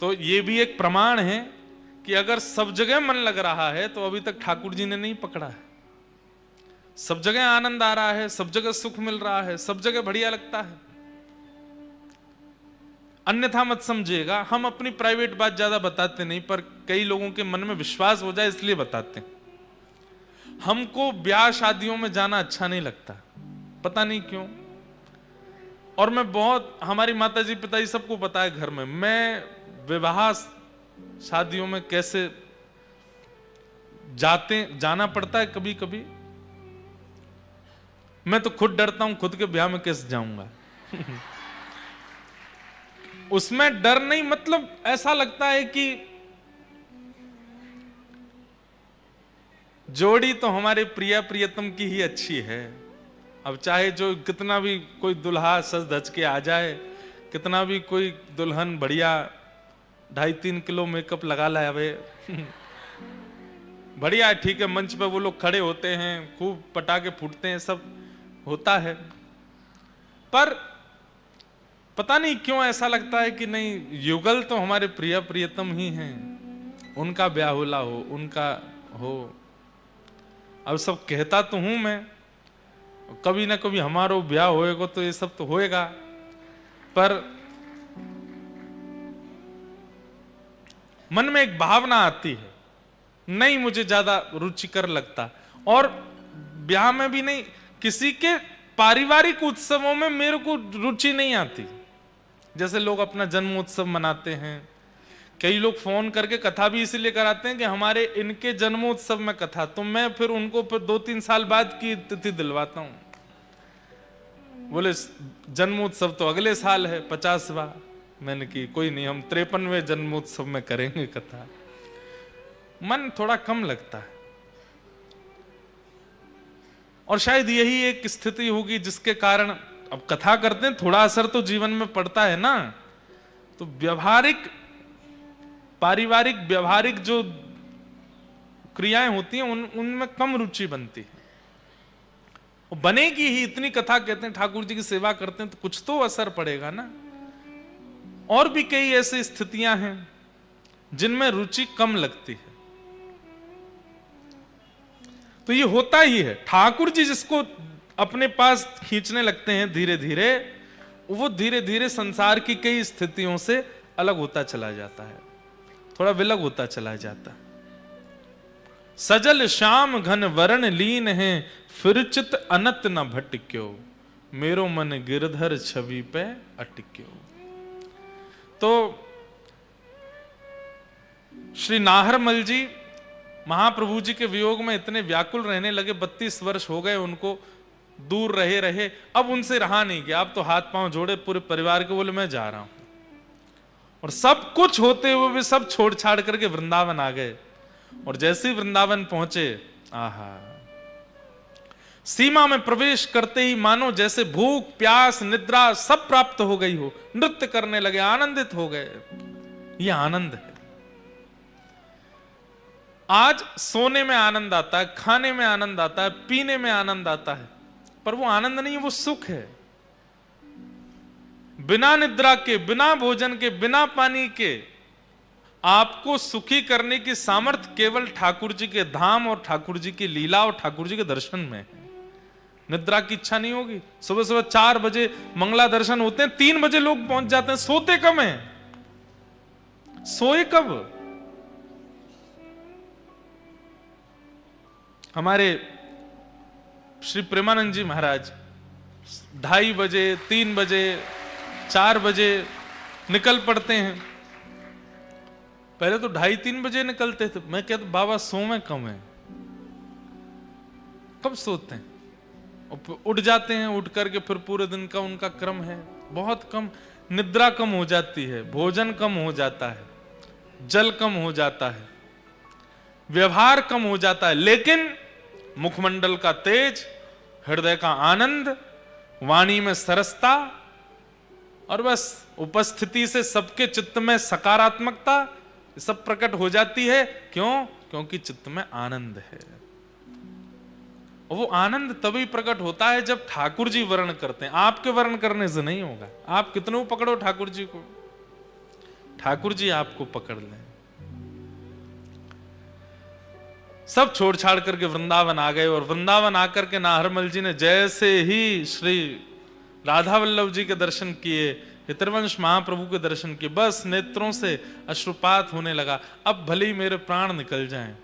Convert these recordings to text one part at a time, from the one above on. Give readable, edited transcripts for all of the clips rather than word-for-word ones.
तो ये भी एक प्रमाण है कि अगर सब जगह मन लग रहा है तो अभी तक ठाकुर जी ने नहीं पकड़ा है। सब जगह आनंद आ रहा है, सब जगह सुख मिल रहा है, सब जगह बढ़िया लगता है। अन्यथा मत समझिएगा, हम अपनी प्राइवेट बात ज्यादा बताते नहीं, पर कई लोगों के मन में विश्वास हो जाए इसलिए बताते हैं। हमको ब्याह शादियों में जाना अच्छा नहीं लगता, पता नहीं क्यों। और मैं बहुत, हमारी माताजी पिताजी सबको पता है घर में, मैं विवाह शादियों में कैसे जाना पड़ता है कभी कभी। मैं तो खुद डरता हूं, खुद के ब्याह में कैसे जाऊंगा। उसमें डर नहीं, मतलब ऐसा लगता है कि जोड़ी तो हमारे प्रिया प्रियतम की ही अच्छी है। अब चाहे जो कितना भी कोई दुल्हा सज धज के आ जाए, कितना भी कोई दुल्हन बढ़िया 2.5-3 किलो मेकअप लगा लावे, बढ़िया है, ठीक है, मंच पे वो लोग खड़े होते हैं, खूब पटाखे फूटते हैं, सब होता है, पर पता नहीं क्यों ऐसा लगता है कि नहीं, युगल तो हमारे प्रिय प्रियतम ही हैं, उनका ब्याह होला हो, उनका हो। अब सब कहता तो हूं मैं, कभी ना कभी हमारो ब्याह होएगा तो ये सब तो होएगा, पर मन में एक भावना आती है, नहीं मुझे ज्यादा रुचिकर लगता। और ब्याह में भी नहीं, किसी के पारिवारिक उत्सवों में मेरे को रुचि नहीं आती। जैसे लोग अपना जन्म उत्सव मनाते हैं, कई लोग फोन करके कथा भी इसीलिए कराते हैं कि हमारे इनके जन्मोत्सव में कथा, तो मैं फिर उनको फिर 2-3 साल बाद की तिथि दिलवाता हूं। बोले जन्मोत्सव तो अगले साल है 50वां। मैंने की कोई नहीं, हम 53वें जन्मोत्सव में करेंगे कथा। मन थोड़ा कम लगता है, और शायद यही एक स्थिति होगी जिसके कारण अब कथा करते हैं, थोड़ा असर तो जीवन में पड़ता है ना, तो व्यवहारिक पारिवारिक व्यवहारिक जो क्रियाएं होती हैं उनमें कम रुचि बनती है। वो बनेगी ही, इतनी कथा कहते हैं, ठाकुर जी की सेवा करते हैं, तो कुछ तो असर पड़ेगा ना। और भी कई ऐसी स्थितियां हैं जिनमें रुचि कम लगती है। तो ये होता ही है, ठाकुर जी जिसको अपने पास खींचने लगते हैं धीरे धीरे, वो धीरे धीरे संसार की कई स्थितियों से अलग होता चला जाता है, थोड़ा विलग होता चला जाता है। सजल श्याम घन वरण लीन है, फिर चित अनत न भटक्यो, मेरो मन गिरधर छवि पे अटक्यो। तो श्री नाहरमल जी महाप्रभु जी के वियोग में इतने व्याकुल रहने लगे, 32 वर्ष हो गए उनको दूर रहे रहे, अब उनसे रहा नहीं गया। अब तो हाथ पांव जोड़े पूरे परिवार के, बोले मैं जा रहा हूं। और सब कुछ होते हुए भी सब छोड़ छाड़ करके वृंदावन आ गए। और जैसे ही वृंदावन पहुंचे, आहा, सीमा में प्रवेश करते ही मानो जैसे भूख प्यास निद्रा सब प्राप्त हो गई हो, नृत्य करने लगे, आनंदित हो गए। ये आनंद है। आज सोने में आनंद आता है, खाने में आनंद आता है, पीने में आनंद आता है, पर वो आनंद नहीं, वो सुख है। बिना निद्रा के, बिना भोजन के, बिना पानी के आपको सुखी करने की सामर्थ्य केवल ठाकुर जी के धाम और ठाकुर जी की लीला और ठाकुर जी के दर्शन में है। निद्रा की इच्छा नहीं होगी। सुबह सुबह 4 बजे मंगला दर्शन होते हैं, 3 बजे लोग पहुंच जाते हैं, सोते कब हैं? सोए कब? हमारे श्री प्रेमानंद जी महाराज 2:30 बजे 3 बजे 4 बजे निकल पड़ते हैं। पहले तो 2:30-3 बजे निकलते थे। मैं कहता बाबा सोवे कम है, कब सोते हैं? और उठ जाते हैं, उठ करके फिर पूरे दिन का उनका क्रम है, बहुत कम। निद्रा कम हो जाती है, भोजन कम हो जाता है, जल कम हो जाता है, व्यवहार कम हो जाता है, लेकिन मुखमंडल का तेज, हृदय का आनंद, वाणी में सरसता, और बस उपस्थिति से सबके चित्त में सकारात्मकता सब प्रकट हो जाती है। क्यों? क्योंकि चित्त में आनंद है। और वो आनंद तभी प्रकट होता है जब ठाकुर जी वर्ण करते हैं। आपके वर्ण करने से नहीं होगा। आप कितनों पकड़ो ठाकुर जी को, ठाकुर जी आपको पकड़ लें। सब छोड़ छाड़ करके वृंदावन आ गए, और वृंदावन आकर के नाहरमल जी ने जैसे ही श्री राधा वल्लभ जी के दर्शन किए, हितरवंश महाप्रभु के दर्शन किए, बस नेत्रों से अश्रुपात होने लगा। अब भले ही मेरे प्राण निकल जाएं।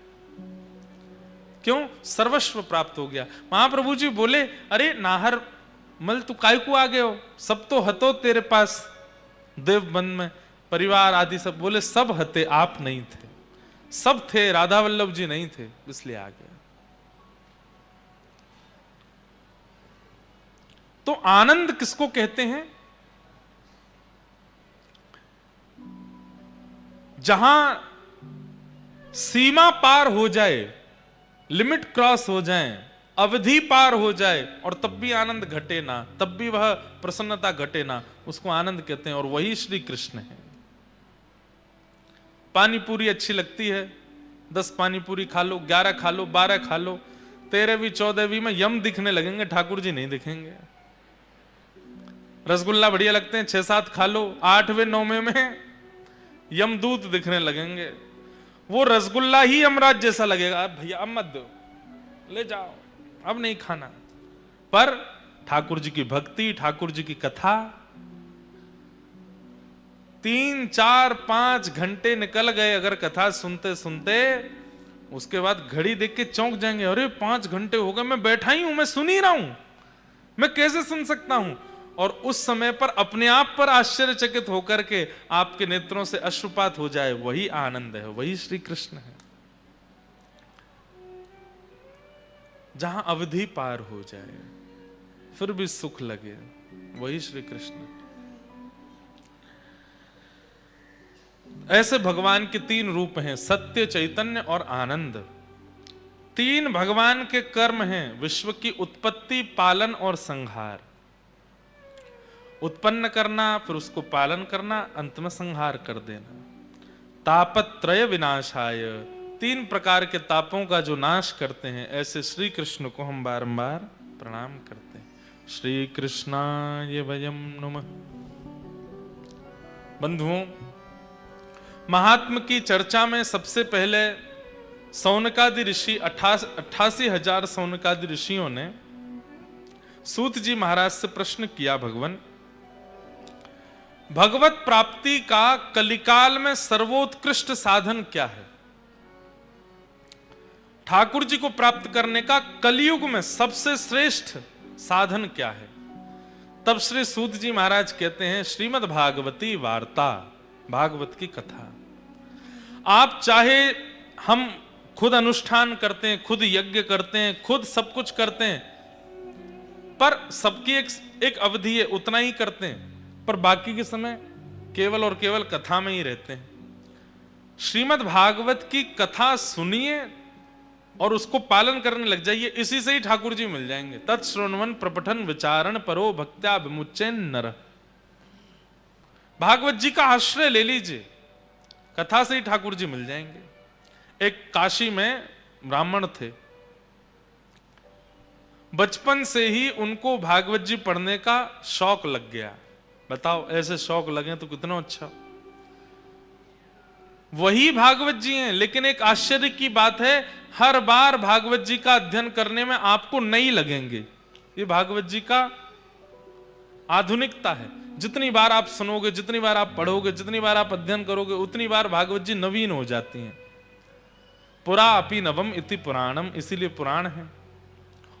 क्यों? सर्वस्व प्राप्त हो गया। महाप्रभु जी बोले, अरे नाहरमल तू काय को आ गए हो? सब तो हतो तेरे पास देवबन में, परिवार आदि सब। बोले सब हते, आप नहीं थे। सब थे, राधा वल्लभ जी नहीं थे, इसलिए आ गया। तो आनंद किसको कहते हैं? जहां सीमा पार हो जाए, लिमिट क्रॉस हो जाए, अवधि पार हो जाए, और तब भी आनंद घटे ना, तब भी वह प्रसन्नता घटे ना, उसको आनंद कहते हैं। और वही श्री कृष्ण है। पानी पूरी अच्छी लगती है, 10 पानी पूरी खा लो, 11 खा लो, 12 खा लो, 13वीं 14वीं में यम दिखने लगेंगे, ठाकुर जी नहीं दिखेंगे। रसगुल्ला बढ़िया लगते हैं, 6-7 खा लो, 8वें 9वें में यमदूत दिखने लगेंगे। वो रसगुल्ला ही यमराज जैसा लगेगा, भैया अब मत दो, ले जाओ, अब नहीं खाना। पर ठाकुर जी की भक्ति, ठाकुर जी की कथा, 3, 4, 5 घंटे निकल गए अगर कथा सुनते सुनते, उसके बाद घड़ी देख के चौंक जाएंगे, अरे 5 घंटे हो गए, मैं बैठा ही हूं, मैं सुन ही रहा हूं, मैं कैसे सुन सकता हूं? और उस समय पर अपने आप पर आश्चर्यचकित होकर के आपके नेत्रों से अश्रुपात हो जाए, वही आनंद है, वही श्री कृष्ण है। जहां अवधि पार हो जाए फिर भी सुख लगे, वही श्री कृष्ण। ऐसे भगवान के 3 रूप हैं, सत्य, चैतन्य और आनंद। 3 भगवान के कर्म हैं, विश्व की उत्पत्ति, पालन और संहार। उत्पन्न करना, फिर उसको पालन करना, अंत में संहार कर देना। तापत्रय विनाशाय, 3 प्रकार के तापों का जो नाश करते हैं, ऐसे श्री कृष्ण को हम बारंबार प्रणाम करते हैं। श्री कृष्णाय वयम नमः। बंधुओं, महात्म की चर्चा में सबसे पहले सौनकादि ऋषि 88,000 सौनकादि ऋषियों ने सूत जी महाराज से प्रश्न किया, भगवान भगवत प्राप्ति का कलिकाल में सर्वोत्कृष्ट साधन क्या है? ठाकुर जी को प्राप्त करने का कलयुग में सबसे श्रेष्ठ साधन क्या है? तब श्री सूत जी महाराज कहते हैं, श्रीमद् भागवती वार्ता, भागवत की कथा। आप चाहे हम खुद अनुष्ठान करते हैं, खुद यज्ञ करते हैं, खुद सब कुछ करते हैं, पर सबकी एक अवधि है, उतना ही करते हैं, पर बाकी के समय केवल और केवल कथा में ही रहते हैं। श्रीमद् भागवत की कथा सुनिए और उसको पालन करने लग जाइए, इसी से ही ठाकुर जी मिल जाएंगे। तत्श्रवणवन प्रपठन विचारण परो भक्त्या विमुच्येन नर। भागवत जी का आश्रय ले लीजिए, कथा से ही ठाकुर जी मिल जाएंगे। एक काशी में ब्राह्मण थे, बचपन से ही उनको भागवत जी पढ़ने का शौक लग गया। बताओ, ऐसे शौक लगे तो कितना अच्छा। वही भागवत जी हैं, लेकिन एक आश्चर्य की बात है, हर बार भागवत जी का अध्ययन करने में आपको नई लगेंगे। ये भागवत जी का आधुनिकता है। जितनी बार आप सुनोगे, जितनी बार आप पढ़ोगे, जितनी बार आप अध्ययन करोगे, उतनी बार भागवत जी नवीन हो जाती हैं। पुरा अपि नवम इति पुराणम, इसीलिए पुराण है।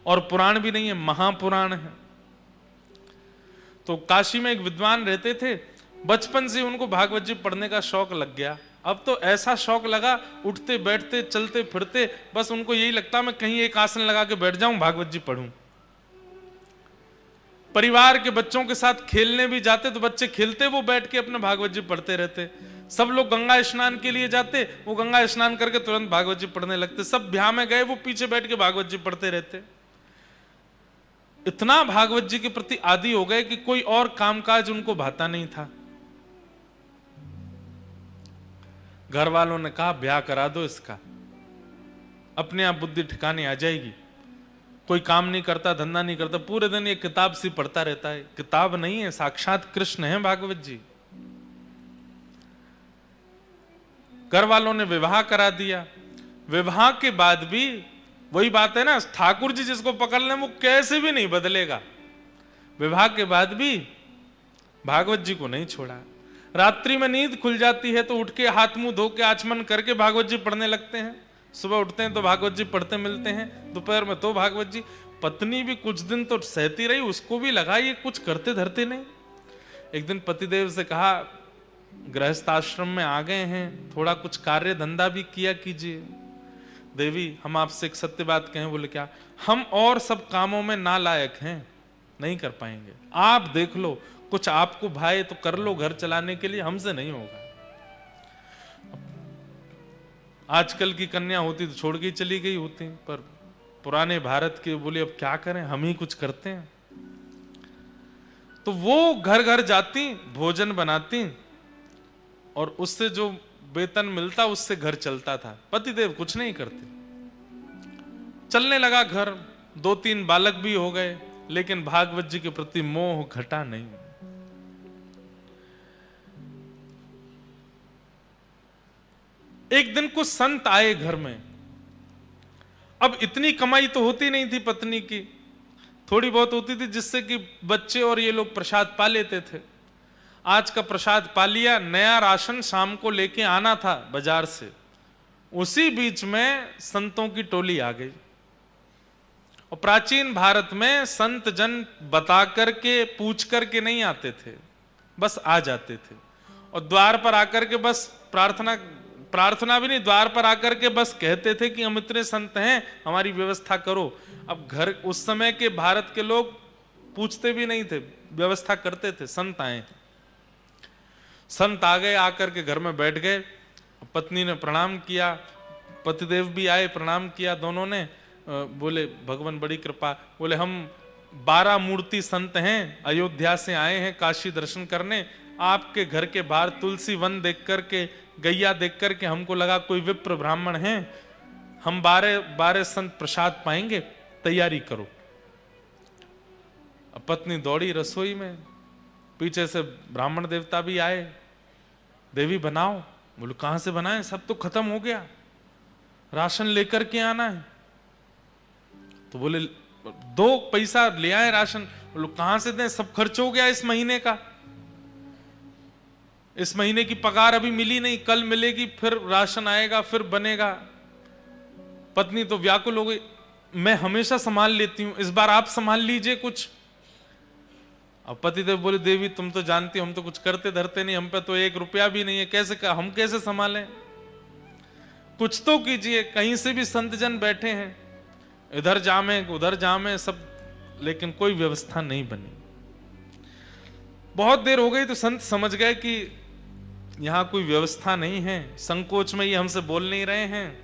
और पुराण भी नहीं है, महापुराण है। तो काशी में एक विद्वान रहते थे, बचपन से उनको भागवत जी पढ़ने का शौक लग गया। अब तो ऐसा शौक लगा, उठते बैठते चलते फिरते बस उनको यही लगता मैं कहीं एक आसन लगा के बैठ जाऊं, भागवत जी पढ़ूं। परिवार के बच्चों के साथ खेलने भी जाते तो बच्चे खेलते, वो बैठ के अपने भागवत जी पढ़ते रहते। सब लोग गंगा स्नान के लिए जाते, वो गंगा स्नान करके तुरंत भागवत जी पढ़ने लगते। सब ब्याह में गए, वो पीछे बैठ के भागवत जी पढ़ते रहते। इतना भागवत जी के प्रति आदी हो गए कि कोई और कामकाज उनको भाता नहीं था। घर वालों ने कहा ब्याह करा दो इसका, अपने आप बुद्धि ठिकाने आ जाएगी। कोई काम नहीं करता, धंधा नहीं करता, पूरे दिन ये किताब सी पढ़ता रहता है। किताब नहीं है, साक्षात कृष्ण है भागवत जी। घर वालों ने विवाह करा दिया। विवाह के बाद भी वही बात है ना, ठाकुर जी जिसको पकड़ लें वो कैसे भी नहीं बदलेगा। विवाह के बाद भी भागवत जी को नहीं छोड़ा। रात्रि में नींद खुल जाती है तो उठ के हाथ मुंह धो के आचमन करके भागवत जी पढ़ने लगते हैं। सुबह उठते हैं तो भागवत जी पढ़ते मिलते हैं, दोपहर में तो भागवत जी। पत्नी भी कुछ दिन तो सहती रही, उसको भी लगा ये कुछ करते धरते नहीं। एक दिन पतिदेव से कहा, गृहस्थ आश्रम में आ गए हैं, थोड़ा कुछ कार्य धंधा भी किया कीजिए। देवी हम आपसे एक सत्य बात कहें। बोले क्या? हम और सब कामों में नालायक हैं, नहीं कर पाएंगे। आप देख लो, कुछ आपको भाई तो कर लो घर चलाने के लिए, हमसे नहीं होगा। आजकल की कन्या होती तो छोड़ के चली गई होती, पर पुराने भारत के बोले अब क्या करें, हम ही कुछ करते हैं। तो वो घर घर जाती, भोजन बनाती और उससे जो वेतन मिलता उससे घर चलता था। पतिदेव कुछ नहीं करते। चलने लगा घर, 2-3 बालक भी हो गए, लेकिन भागवत जी के प्रति मोह घटा नहीं। एक दिन कुछ संत आए घर में। अब इतनी कमाई तो होती नहीं थी पत्नी की, थोड़ी बहुत होती थी जिससे कि बच्चे और ये लोग प्रसाद पा लेते थे। आज का प्रसाद पा लिया, नया राशन शाम को लेके आना था बाजार से। उसी बीच में संतों की टोली आ गई। और प्राचीन भारत में संत जन बता करके पूछ करके नहीं आते थे, बस आ जाते थे। और द्वार पर आकर के बस प्रार्थना भी नहीं, द्वार पर आकर के बस कहते थे कि हम इतने संत हैं, हमारी व्यवस्था करो। अब घर, उस समय के भारत के लोग पूछते भी नहीं थे, व्यवस्था करते थे। संत आए, संत आ गए, आकर के घर में बैठ गए। पत्नी ने प्रणाम किया, पतिदेव भी आए, प्रणाम किया दोनों ने। बोले भगवान बड़ी कृपा। बोले हम 12 मूर्ति संत हैं, अयोध्या से आए हैं काशी दर्शन करने। आपके घर के बाहर तुलसी वन देख करके, गैया देख करके हमको लगा कोई विप्र ब्राह्मण हैं, हम 12 संत प्रसाद पाएंगे, तैयारी करो। अब पत्नी दौड़ी रसोई में, पीछे से ब्राह्मण देवता भी आए, देवी बनाओ। बोलो कहां से बनाए, सब तो खत्म हो गया, राशन लेकर के आना है। तो बोले 2 पैसा ले आए राशन। बोलो कहां से दें, सब खर्च हो गया इस महीने का, इस महीने की पगार अभी मिली नहीं, कल मिलेगी, फिर राशन आएगा, फिर बनेगा। पत्नी तो व्याकुल हो गई, मैं हमेशा संभाल लेती हूं, इस बार आप संभाल लीजिए कुछ। अब पतिदेव बोले देवी तुम तो जानती हो हम तो कुछ करते धरते नहीं, हम पे तो 1 रुपया भी नहीं है, कैसे हम कैसे संभालें, कुछ तो कीजिए। कहीं से भी संत जन बैठे हैं, इधर जामे उधर जामे सब, लेकिन कोई व्यवस्था नहीं बनी। बहुत देर हो गई तो संत समझ गए कि यहां कोई व्यवस्था नहीं है, संकोच में ये हमसे बोल नहीं रहे हैं।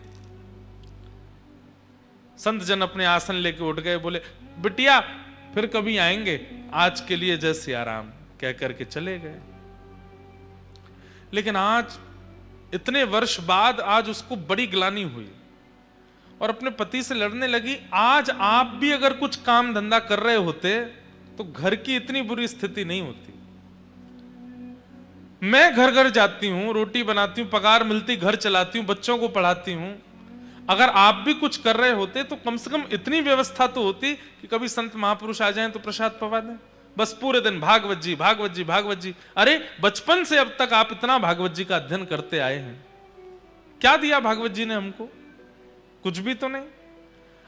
संत जन अपने आसन लेके उठ गए, बोले बिटिया फिर कभी आएंगे, आज के लिए जैसे आराम, कह करके चले गए। लेकिन आज इतने वर्ष बाद आज उसको बड़ी ग्लानि हुई और अपने पति से लड़ने लगी। आज आप भी अगर कुछ काम धंधा कर रहे होते तो घर की इतनी बुरी स्थिति नहीं होती। मैं घर घर जाती हूं, रोटी बनाती हूं, पगार मिलती, घर चलाती हूं, बच्चों को पढ़ाती हूं। अगर आप भी कुछ कर रहे होते तो कम से कम इतनी व्यवस्था तो होती कि कभी संत महापुरुष आ जाएं तो प्रसाद पवा दें। बस पूरे दिन भागवत जी भागवत जी भागवत जी। अरे बचपन से अब तक आप इतना भागवत जी का अध्ययन करते आए हैं, क्या दिया भागवत जी ने हमको? कुछ भी तो नहीं।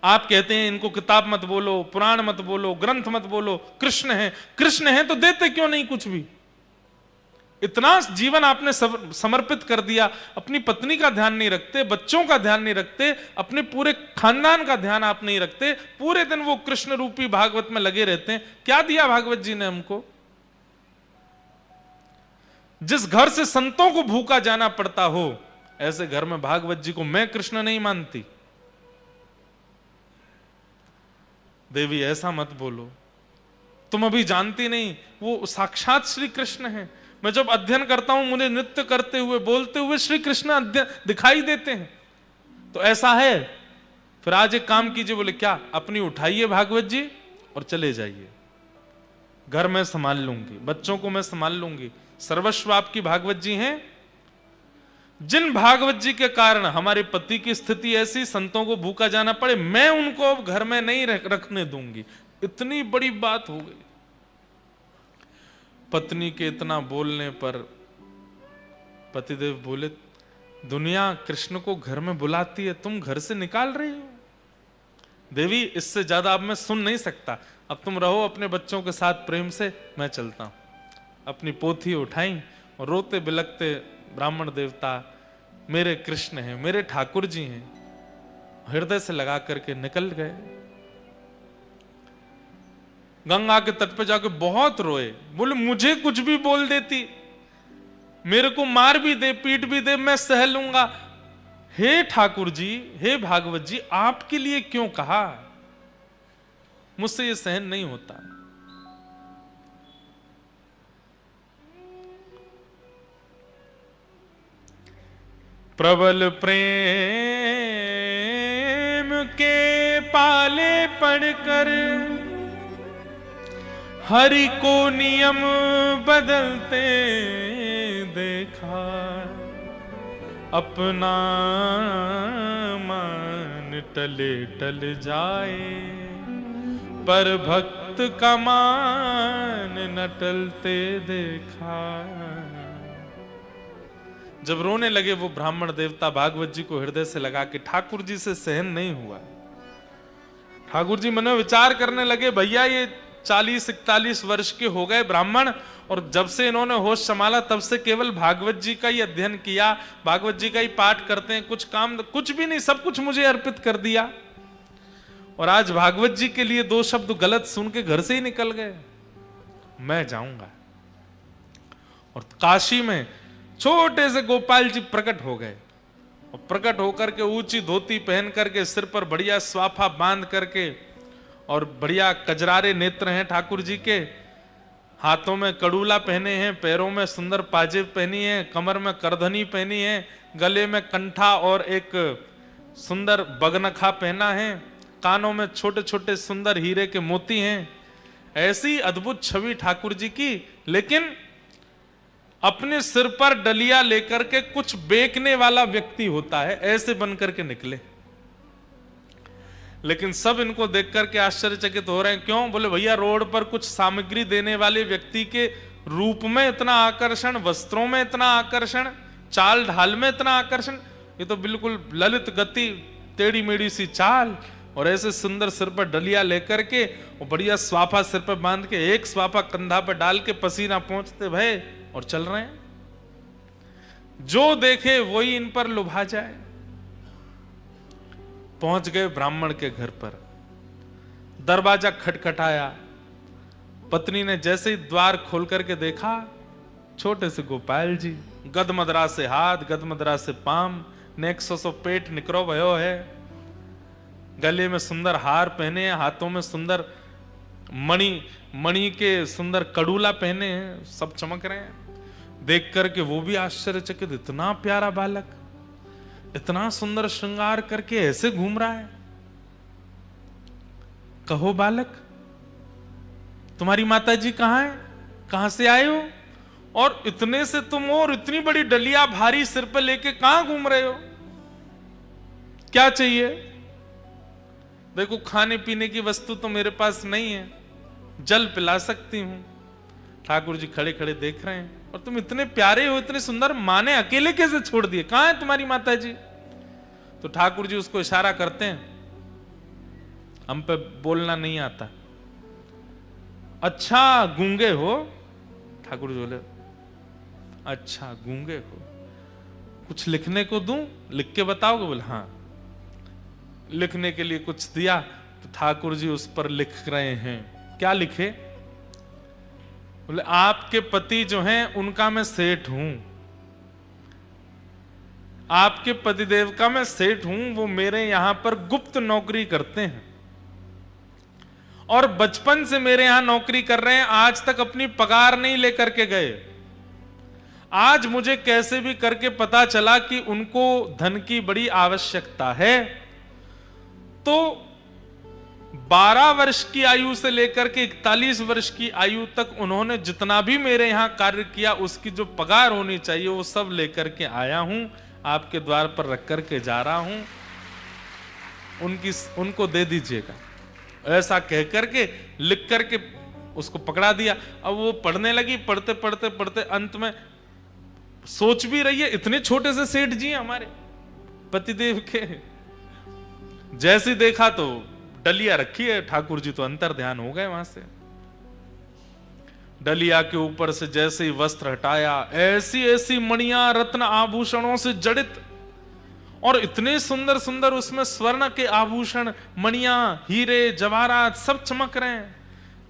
आप कहते हैं इनको किताब मत बोलो, पुराण मत बोलो, ग्रंथ मत बोलो, कृष्ण है, कृष्ण है तो देते क्यों नहीं कुछ भी? इतना जीवन आपने समर्पित कर दिया, अपनी पत्नी का ध्यान नहीं रखते, बच्चों का ध्यान नहीं रखते, अपने पूरे खानदान का ध्यान आप नहीं रखते, पूरे दिन वो कृष्ण रूपी भागवत में लगे रहते हैं। क्या दिया भागवत जी ने हमको? जिस घर से संतों को भूखा जाना पड़ता हो, ऐसे घर में भागवत जी को मैं कृष्ण नहीं मानती। देवी ऐसा मत बोलो, तुम अभी जानती नहीं, वो साक्षात श्री कृष्ण है। मैं जब अध्ययन करता हूं मुझे नृत्य करते हुए, बोलते हुए श्री कृष्ण दिखाई देते हैं। तो ऐसा है, फिर आज एक काम कीजिए। बोले क्या? अपनी उठाइए भागवत जी और चले जाइए, घर में संभाल लूंगी, बच्चों को मैं संभाल लूंगी, सर्वस्व आपकी भागवत जी हैं। जिन भागवत जी के कारण हमारे पति की स्थिति ऐसी, संतों को भूखा जाना पड़े, मैं उनको अब घर में नहीं रखने दूंगी। इतनी बड़ी बात हो गई। पत्नी के इतना बोलने पर पतिदेव बोले, दुनिया कृष्ण को घर में बुलाती है, तुम घर से निकाल रही हो। देवी, इससे ज्यादा अब मैं सुन नहीं सकता, अब तुम रहो अपने बच्चों के साथ प्रेम से, मैं चलता हूं। अपनी पोथी उठाई और रोते बिलखते, ब्राह्मण देवता मेरे कृष्ण हैं, मेरे ठाकुर जी हैं, हृदय से लगा करके निकल गए। गंगा के तट पे जाके बहुत रोए, बोले मुझे कुछ भी बोल देती, मेरे को मार भी दे, पीट भी दे, मैं सह लूंगा। हे ठाकुर जी, हे भागवत जी, आपके लिए क्यों कहा, मुझसे ये सहन नहीं होता। प्रबल प्रेम के पाले पड़कर हरि को नियम बदलते देखा, अपना मान टले टल जाए, पर भक्त का मान न टलते देखा। जब रोने लगे वो ब्राह्मण देवता भागवत जी को हृदय से लगा के, ठाकुर जी से सहन नहीं हुआ। ठाकुर जी मनो विचार करने लगे, भैया ये 40-41 वर्ष के हो गए ब्राह्मण, और जब से इन्होंने होश संभाला तब से केवल भागवत जी का ही अध्ययन किया, भागवत जी का ही पाठ करते हैं, कुछ काम कुछ भी नहीं, सब कुछ मुझे अर्पित कर दिया, और आज भागवत जी के लिए 2 शब्द गलत सुन के घर से ही निकल गए। मैं जाऊंगा। और काशी में छोटे से गोपाल जी प्रकट हो गए, और प्रकट होकर के ऊंची धोती पहन करके, सिर पर बढ़िया स्वाफा बांध करके, और बढ़िया कजरारे नेत्र हैं ठाकुर जी के, हाथों में कड़ूला पहने हैं, पैरों में सुंदर पाजेब पहनी है, कमर में करधनी पहनी है, गले में कंठा और एक सुंदर बगनखा पहना है, कानों में छोटे छोटे सुंदर हीरे के मोती हैं। ऐसी अद्भुत छवि ठाकुर जी की, लेकिन अपने सिर पर डलिया लेकर के कुछ बेचने वाला व्यक्ति होता है, ऐसे बन करके निकले। लेकिन सब इनको देख करके आश्चर्यचकित हो रहे हैं। क्यों? बोले भैया रोड पर कुछ सामग्री देने वाले व्यक्ति के रूप में इतना आकर्षण, वस्त्रों में इतना आकर्षण, चाल ढाल में इतना आकर्षण, ये तो बिल्कुल ललित गति, टेढ़ी मेढ़ी सी चाल, और ऐसे सुंदर सिर पर डलिया लेकर के, और बढ़िया स्वाफा सिर पर बांध के, एक स्वाफा कंधा पर डाल के, पसीना पहुंचते भय, और चल रहे हैं। जो देखे वही इन पर लुभा जाए। पहुंच गए ब्राह्मण के घर पर, दरवाजा खटखटाया, पत्नी ने जैसे ही द्वार खोल करके देखा, छोटे से गोपाल जी, गदमदरा से हाथ, गदमदरा से पाम, नेक सो पेट निकरो भयो है, गले में सुंदर हार पहने हैं, हाथों में सुंदर मणि के सुंदर कड़ूला पहने हैं, सब चमक रहे हैं। देख करके वो भी आश्चर्यचकित, इतना प्यारा बालक, इतना सुंदर श्रृंगार करके ऐसे घूम रहा है। कहो बालक, तुम्हारी माता जी कहां है, कहां से आए हो, और इतने से तुम हो, और इतनी बड़ी डलिया भारी सिर पे लेके कहां घूम रहे हो, क्या चाहिए? देखो खाने पीने की वस्तु तो मेरे पास नहीं है, जल पिला सकती हूं। ठाकुर जी खड़े खड़े देख रहे हैं, और तुम इतने प्यारे हो, इतने सुंदर, माँ ने अकेले कैसे छोड़ दिए, कहां है तुम्हारी माता जी? तो ठाकुर जी उसको इशारा करते हैं, हम पे बोलना नहीं आता। अच्छा गूंगे हो? ठाकुर जी बोले अच्छा गूंगे हो, कुछ लिखने को दूं, लिख के बताओगे? बोले हाँ। लिखने के लिए कुछ दिया, तो ठाकुर जी उस पर लिख रहे हैं। क्या लिखे? बोले आपके पति जो हैं उनका मैं सेठ हूं, आपके पतिदेव का मैं सेठ हूं, वो मेरे यहां पर गुप्त नौकरी करते हैं, और बचपन से मेरे यहां नौकरी कर रहे हैं, आज तक अपनी पगार नहीं लेकर के गए। आज मुझे कैसे भी करके पता चला कि उनको धन की बड़ी आवश्यकता है, तो 12 वर्ष की आयु से लेकर के 41 वर्ष की आयु तक उन्होंने जितना भी मेरे यहां कार्य किया, उसकी जो पगार होनी चाहिए वो सब लेकर के आया हूं। आपके द्वार पर रख करके जा रहा हूं, उनको दे दीजिएगा। ऐसा कह करके लिख करके उसको पकड़ा दिया। अब वो पढ़ने लगी, पढ़ते पढ़ते पढ़ते अंत में सोच भी रही है, इतने छोटे से सेठ जी हमारे पतिदेव के। जैसे देखा तो डलिया रखी है, ठाकुर जी तो अंतर ध्यान हो गए वहां से। डलिया के ऊपर से जैसे ही वस्त्र हटाया, ऐसी ऐसी मणियां रत्न आभूषणों से जड़ित, और इतने सुंदर सुंदर उसमें स्वर्ण के आभूषण, मणियां, हीरे जवाहरात सब चमक रहे हैं।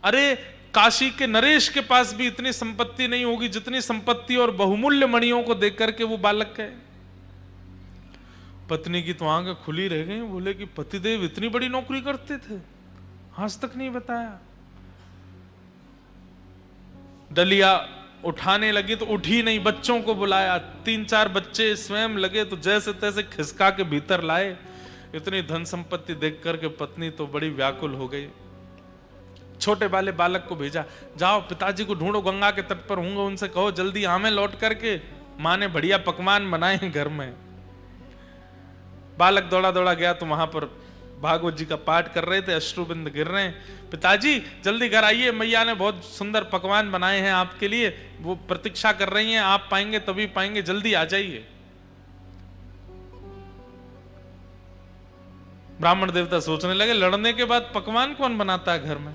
अरे काशी के नरेश के पास भी इतनी संपत्ति नहीं होगी जितनी संपत्ति और बहुमूल्य मणियों को देख करके वो बालक गए। पत्नी की तो आंखें खुली रह गई, बोले कि पतिदेव इतनी बड़ी नौकरी करते थे, आज तक नहीं बताया। डलिया उठाने लगी तो उठी नहीं, बच्चों को बुलाया, 3-4 बच्चे स्वयं लगे तो जैसे तैसे खिसका के भीतर लाए। इतनी धन संपत्ति देख करके पत्नी तो बड़ी व्याकुल हो गई। छोटे वाले बालक को भेजा, जाओ पिताजी को ढूंढो, गंगा के तट पर होंगे, उनसे कहो जल्दी हमें लौट करके, माँ ने बढ़िया पकवान बनाए हैं घर में। बालक दौड़ा दौड़ा गया तो वहां पर भागवत जी का पाठ कर रहे थे, अश्रुबिंद गिर रहे हैं। पिताजी जल्दी घर आइए, मैया ने बहुत सुंदर पकवान बनाए हैं आपके लिए, वो प्रतीक्षा कर रही हैं, आप पाएंगे तभी पाएंगे, जल्दी आ जाइए। ब्राह्मण देवता सोचने लगे, लड़ने के बाद पकवान कौन बनाता है घर में?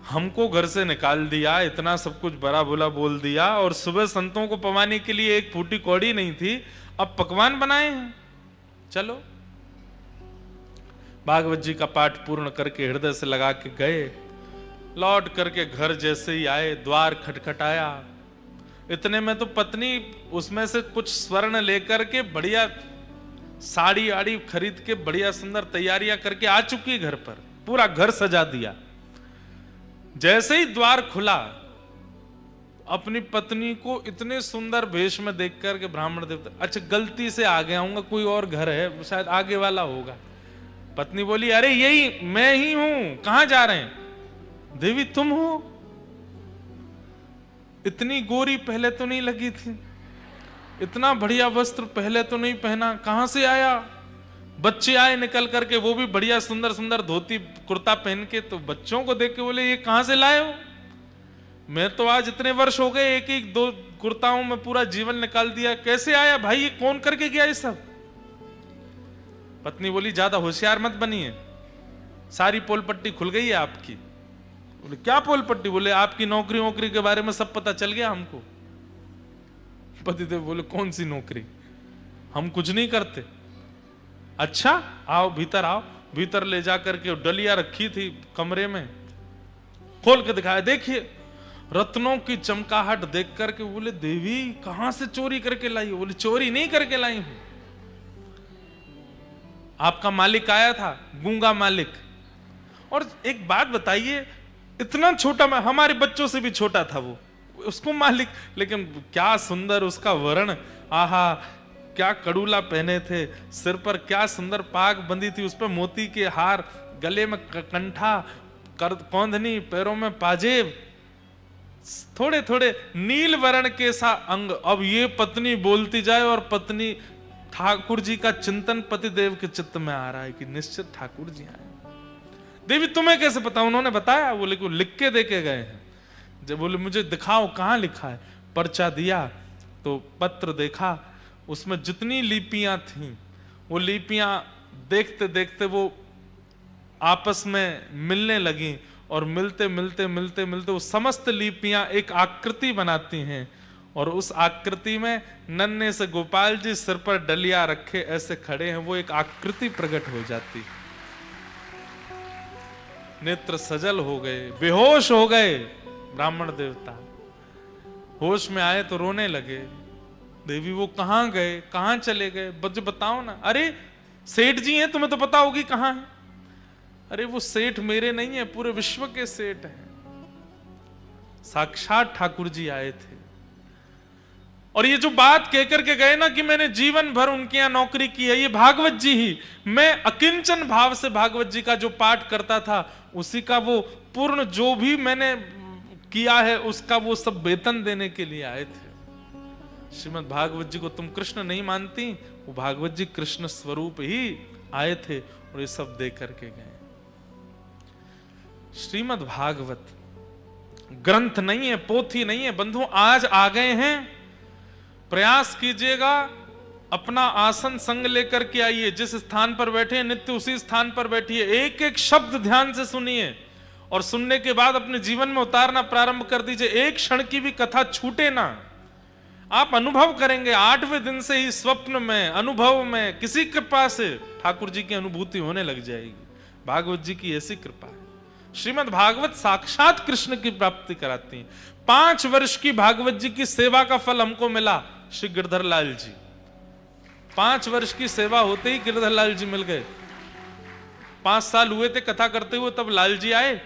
हमको घर से निकाल दिया, इतना सब कुछ बड़ा बुरा बोल दिया, और सुबह संतों को पवाने के लिए एक फूटी कौड़ी नहीं थी, अब पकवान बनाए हैं। चलो भागवत जी का पाठ पूर्ण करके हृदय से लगा के गए। लौट करके घर जैसे ही आए, द्वार खटखटाया। इतने में तो पत्नी उसमें से कुछ स्वर्ण लेकर के बढ़िया साड़ी आड़ी खरीद के बढ़िया सुंदर तैयारियां करके आ चुकी घर पर, पूरा घर सजा दिया। जैसे ही द्वार खुला, अपनी पत्नी को इतने सुंदर वेश में देख करके ब्राह्मण देवता, अच्छा गलती से आ गया हूँ, कोई और घर है शायद आगे वाला होगा। पत्नी बोली, अरे यही मैं ही हूं, कहां जा रहे हैं? देवी तुम हो? इतनी गोरी पहले तो नहीं लगी थी, इतना बढ़िया वस्त्र पहले तो नहीं पहना, कहां से आया? बच्चे आए निकल करके, वो भी बढ़िया सुंदर सुंदर धोती कुर्ता पहन के, तो बच्चों को देख के बोले, ये कहां से लाए हो? मैं तो आज इतने वर्ष हो गए, एक एक 2 कुर्ताओं में पूरा जीवन निकाल दिया, कैसे आया भाई, ये कौन करके गया ये सब? पत्नी बोली, ज्यादा होशियार मत बनिए, सारी पोल पट्टी खुल गई है आपकी। बोले क्या पोल पट्टी? बोले आपकी नौकरी वोकरी के बारे में सब पता चल गया हमको। पतिदेव बोले, कौन सी नौकरी, हम कुछ नहीं करते। अच्छा आओ भीतर आओ। भीतर ले जाकर के डलिया रखी थी कमरे में, खोल के दिखाया, देखिए रत्नों की चमकाहट देख करके बोले, देवी कहां से चोरी करके लाई हो? बोले चोरी नहीं करके लाई हूं, आपका मालिक आया था, गूंगा मालिक। और एक बात बताइए, इतना छोटा, हमारे बच्चों से भी छोटा था वो, उसको मालिक, लेकिन क्या सुंदर उसका वर्ण, आहा क्या कड़ूला पहने थे, सिर पर क्या सुंदर पाग बंदी थी, उस पर मोती के हार, गले में कंठा, कौंधनी, पैरों में पाजेब, थोड़े थोड़े नील वर्ण के सा अंग। अब ये पत्नी बोलती जाए और पत्नी, ठाकुर जी का चिंतन पतिदेव के चित्त में आ रहा है कि निश्चित ठाकुर जी आए। देवी तुम्हें कैसे पता? उन्होंने बताया। बोले कि लिख के दे के गए हैं। जब बोले मुझे दिखाओ कहां लिखा है। पर्चा दिया तो पत्र देखा, उसमें जितनी लिपियां थीं वो लिपियां देखते देखते वो आपस में मिलने लगी, और मिलते मिलते मिलते मिलते वो समस्त लिपियां एक आकृति बनाती हैं, और उस आकृति में नन्हे से गोपाल जी सिर पर डलिया रखे ऐसे खड़े हैं, वो एक आकृति प्रकट हो जाती। नेत्र सजल हो गए, बेहोश हो गए ब्राह्मण देवता। होश में आए तो रोने लगे। देवी वो कहां गए, कहां चले गए, मुझे बताओ ना। अरे सेठ जी हैं, तुम्हें तो पता होगी कहां है। अरे वो सेठ मेरे नहीं है, पूरे विश्व के सेठ हैं, साक्षात ठाकुर जी आए थे। और ये जो बात कहकर के गए ना कि मैंने जीवन भर उनके यहां नौकरी की है, ये भागवत जी ही, मैं अकिंचन भाव से भागवत जी का जो पाठ करता था उसी का वो पूर्ण जो भी मैंने किया है उसका वो सब वेतन देने के लिए आए थे। श्रीमद् भागवत जी को तुम कृष्ण नहीं मानती, वो भागवत जी कृष्ण स्वरूप ही आए थे और ये सब दे करके गए। श्रीमद् भागवत ग्रंथ नहीं है, पोथी नहीं है बंधु, आज आ गए हैं। प्रयास कीजिएगा, अपना आसन संग लेकर के आइए, जिस स्थान पर बैठे हैं नित्य उसी स्थान पर बैठिए, एक एक शब्द ध्यान से सुनिए और सुनने के बाद अपने जीवन में उतारना प्रारंभ कर दीजिए। एक क्षण की भी कथा छूटे ना। आप अनुभव करेंगे 8वें दिन से ही स्वप्न में, अनुभव में, किसी कृपा से ठाकुर जी की अनुभूति होने लग जाएगी। भागवत जी की ऐसी कृपा है। श्रीमद् भागवत साक्षात कृष्ण की प्राप्ति कराती है। 5 वर्ष की भागवत जी की सेवा का फल हमको मिला। श्री गिरधर लाल जी 5 वर्ष की सेवा होते ही गिरधर लाल जी मिल गए। 5 साल हुए थे कथा करते हुए, तब लाल जी आए।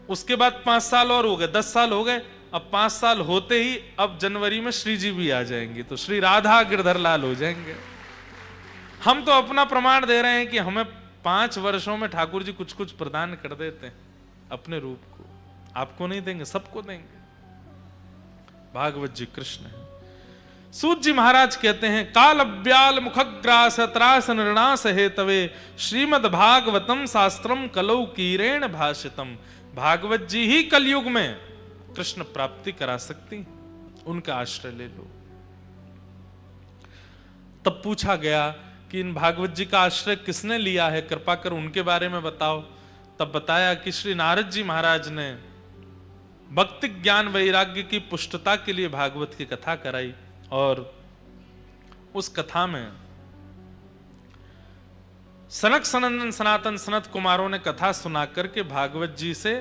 उसके बाद 5 साल और हो गए, 10 साल हो गए। अब 5 साल होते ही अब जनवरी में श्री जी भी आ जाएंगे, तो श्री राधा गिरधर लाल हो जाएंगे। हम तो अपना प्रमाण दे रहे हैं कि हमें 5 वर्षों में ठाकुर जी कुछ कुछ प्रदान कर देते हैं अपने रूप को। आपको नहीं देंगे, सबको देंगे। भागवत जी कृष्ण है। सूत जी महाराज कहते हैं, काल ब्याल मुखग्रास त्रास निर्णास हेतवे श्रीमद् भागवतम शास्त्रम कलौ कीरेण भाषितम। भागवत जी ही कलयुग में कृष्ण प्राप्ति करा सकती, उनका आश्रय ले लो। तब पूछा गया कि इन भागवत जी का आश्रय किसने लिया है, कृपा कर उनके बारे में बताओ। तब बताया कि श्री नारद जी महाराज ने भक्ति ज्ञान वैराग्य की पुष्टता के लिए भागवत की कथा कराई, और उस कथा में सनक सनंदन सनातन सनत कुमारों ने कथा सुना करके भागवत जी से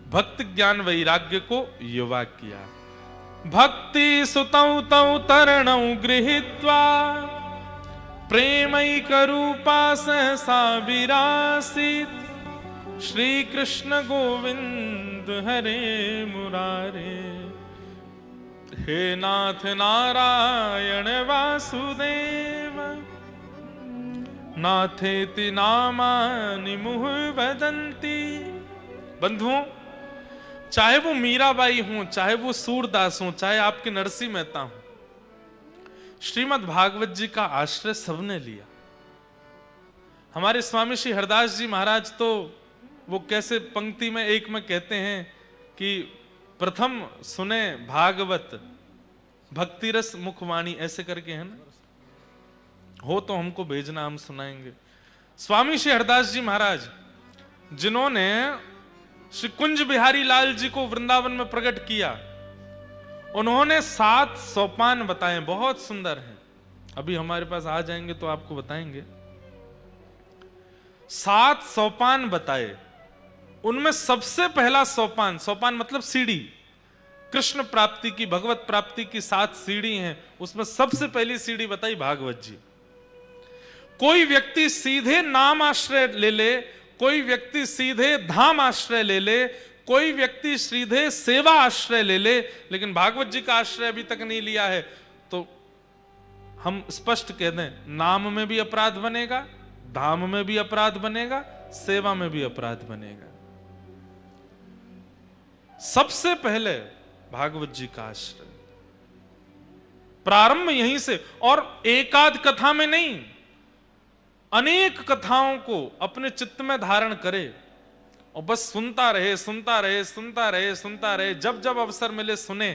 भक्ति ज्ञान वैराग्य को युवा किया। भक्ति सुतौ तौ तरणौ गृहीत्वा प्रेमैक रूपा सहसा विरासित श्री कृष्ण गोविंद हरे मुरारे हे नाथ नारायण वासुदेव नाथेति नामानि मुहुः वदन्ति। बंधुओं, चाहे वो मीराबाई हूं, चाहे वो सूरदास हूं, चाहे आपके नरसिंह मेहता हूं, श्रीमद् भागवत जी का आश्रय सबने लिया। हमारे स्वामी श्री हरदास जी महाराज तो वो कैसे पंक्ति में एक में कहते हैं कि प्रथम सुने भागवत भक्ति रस मुखवाणी, ऐसे करके है ना। हो तो हमको भेजना, हम सुनाएंगे। स्वामी श्री हरदास जी महाराज जिन्होंने श्री कुंज बिहारी लाल जी को वृंदावन में प्रकट किया, उन्होंने 7 सोपान बताए, बहुत सुंदर हैं। अभी हमारे पास आ जाएंगे तो आपको बताएंगे। 7 सोपान बताए। उनमें सबसे पहला सोपान, सोपान मतलब सीढ़ी, कृष्ण प्राप्ति की, भगवत प्राप्ति की 7 सीढ़ी हैं, उसमें सबसे पहली सीढ़ी बताई भागवत जी। कोई व्यक्ति सीधे नाम आश्रय ले ले, कोई व्यक्ति सीधे धाम आश्रय ले ले, कोई व्यक्ति सीधे सेवा आश्रय ले ले, लेकिन भागवत जी का आश्रय अभी तक नहीं लिया है, तो हम स्पष्ट कह दें, नाम में भी अपराध बनेगा, धाम में भी अपराध बनेगा, सेवा में भी अपराध बनेगा। सबसे पहले भागवत जी का आश्रय, प्रारंभ यहीं से। और एकाध कथा में नहीं, अनेक कथाओं को अपने चित्त में धारण करे और बस सुनता रहे, सुनता रहे, सुनता रहे, सुनता रहे। जब जब अवसर मिले सुने।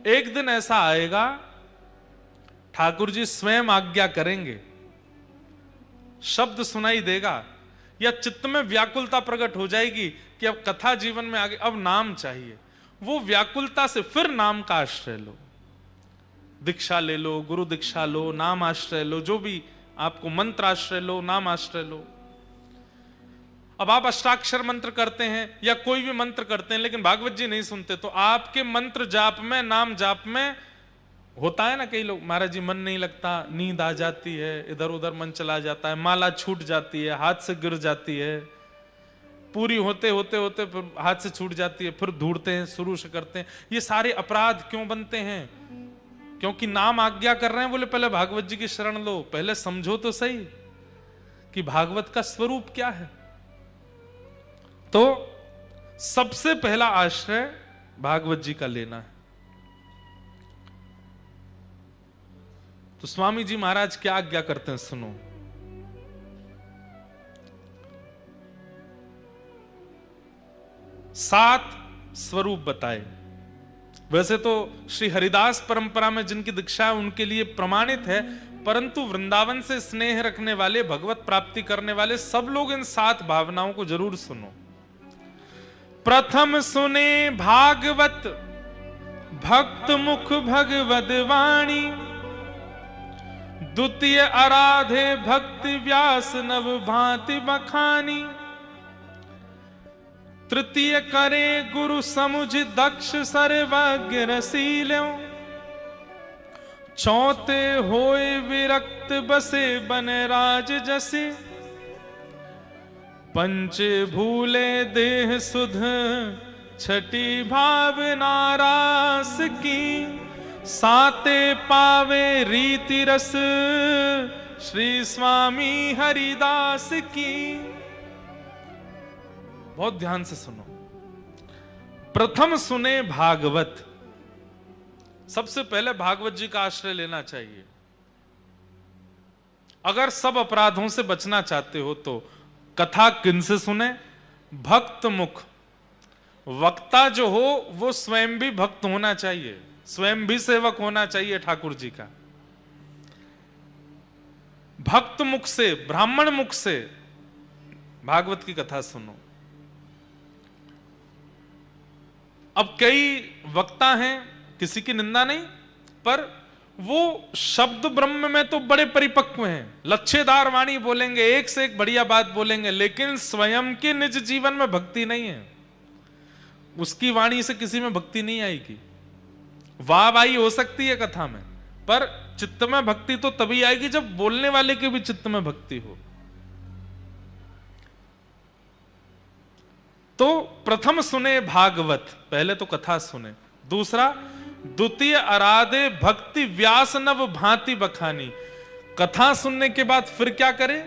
एक दिन ऐसा आएगा, ठाकुर जी स्वयं आज्ञा करेंगे, शब्द सुनाई देगा, या चित्त में व्याकुलता प्रकट हो जाएगी कि अब कथा जीवन में आगे, अब नाम चाहिए। वो व्याकुलता से फिर नाम का आश्रय लो, दीक्षा ले लो, गुरु दीक्षा लो, नाम आश्रय लो, जो भी आपको, मंत्र आश्रय लो, नाम आश्रय लो। अब आप अष्टाक्षर मंत्र करते हैं या कोई भी मंत्र करते हैं, लेकिन भागवत जी नहीं सुनते, तो आपके मंत्र जाप में, नाम जाप में होता है ना, कई लोग, महाराज जी मन नहीं लगता, नींद आ जाती है, इधर उधर मन चला जाता है, माला छूट जाती है, हाथ से गिर जाती है, पूरी होते होते होते फिर हाथ से छूट जाती है, फिर ढूंढते हैं, शुरू से करते हैं। ये सारे अपराध क्यों बनते हैं? क्योंकि नाम आज्ञा कर रहे हैं, बोले पहले भागवत जी की शरण लो, पहले समझो तो सही कि भागवत का स्वरूप क्या है। तो सबसे पहला आश्रय भागवत जी का लेना है। तो स्वामी जी महाराज क्या आज्ञा करते हैं, सुनो। सात स्वरूप बताए। वैसे तो श्री हरिदास परंपरा में जिनकी दीक्षा है उनके लिए प्रमाणित है, परंतु वृंदावन से स्नेह रखने वाले, भगवत प्राप्ति करने वाले सब लोग इन सात भावनाओं को जरूर सुनो। प्रथम सुने भागवत भक्त मुख भगवद वाणी, द्वितीय आराधे भक्ति व्यास नव भांति बखानी, तृतीय करे गुरु समुझ दक्ष सर्वज्ञ रसील्यों, चौथे होए विरक्त बसे बन राज जसे, पंचे भूले देह सुध छठी भावना रास की, साते पावे रीति रस श्री स्वामी हरिदास की। बहुत ध्यान से सुनो। प्रथम सुने भागवत। सबसे पहले भागवत जी का आश्रय लेना चाहिए। अगर सब अपराधों से बचना चाहते हो तो कथा किनसे सुने? भक्त मुख। वक्ता जो हो वो स्वयं भी भक्त होना चाहिए, स्वयं भी सेवक होना चाहिए ठाकुर जी का। भक्त मुख से, ब्राह्मण मुख से भागवत की कथा सुनो। अब कई वक्ता हैं, किसी की निंदा नहीं, पर वो शब्द ब्रह्म में तो बड़े परिपक्व हैं, लच्छेदार वाणी बोलेंगे, एक से एक बढ़िया बात बोलेंगे, लेकिन स्वयं के निज जीवन में भक्ति नहीं है। उसकी वाणी से किसी में भक्ति नहीं आएगी। वाहवाही हो सकती है कथा में, पर चित्त में भक्ति तो तभी आएगी जब बोलने वाले के भी चित्त में भक्ति हो। तो प्रथम सुने भागवत, पहले तो कथा सुने। दूसरा, द्वितीय आराधे भक्ति व्यास नव भांति बखानी। कथा सुनने के बाद फिर क्या करे?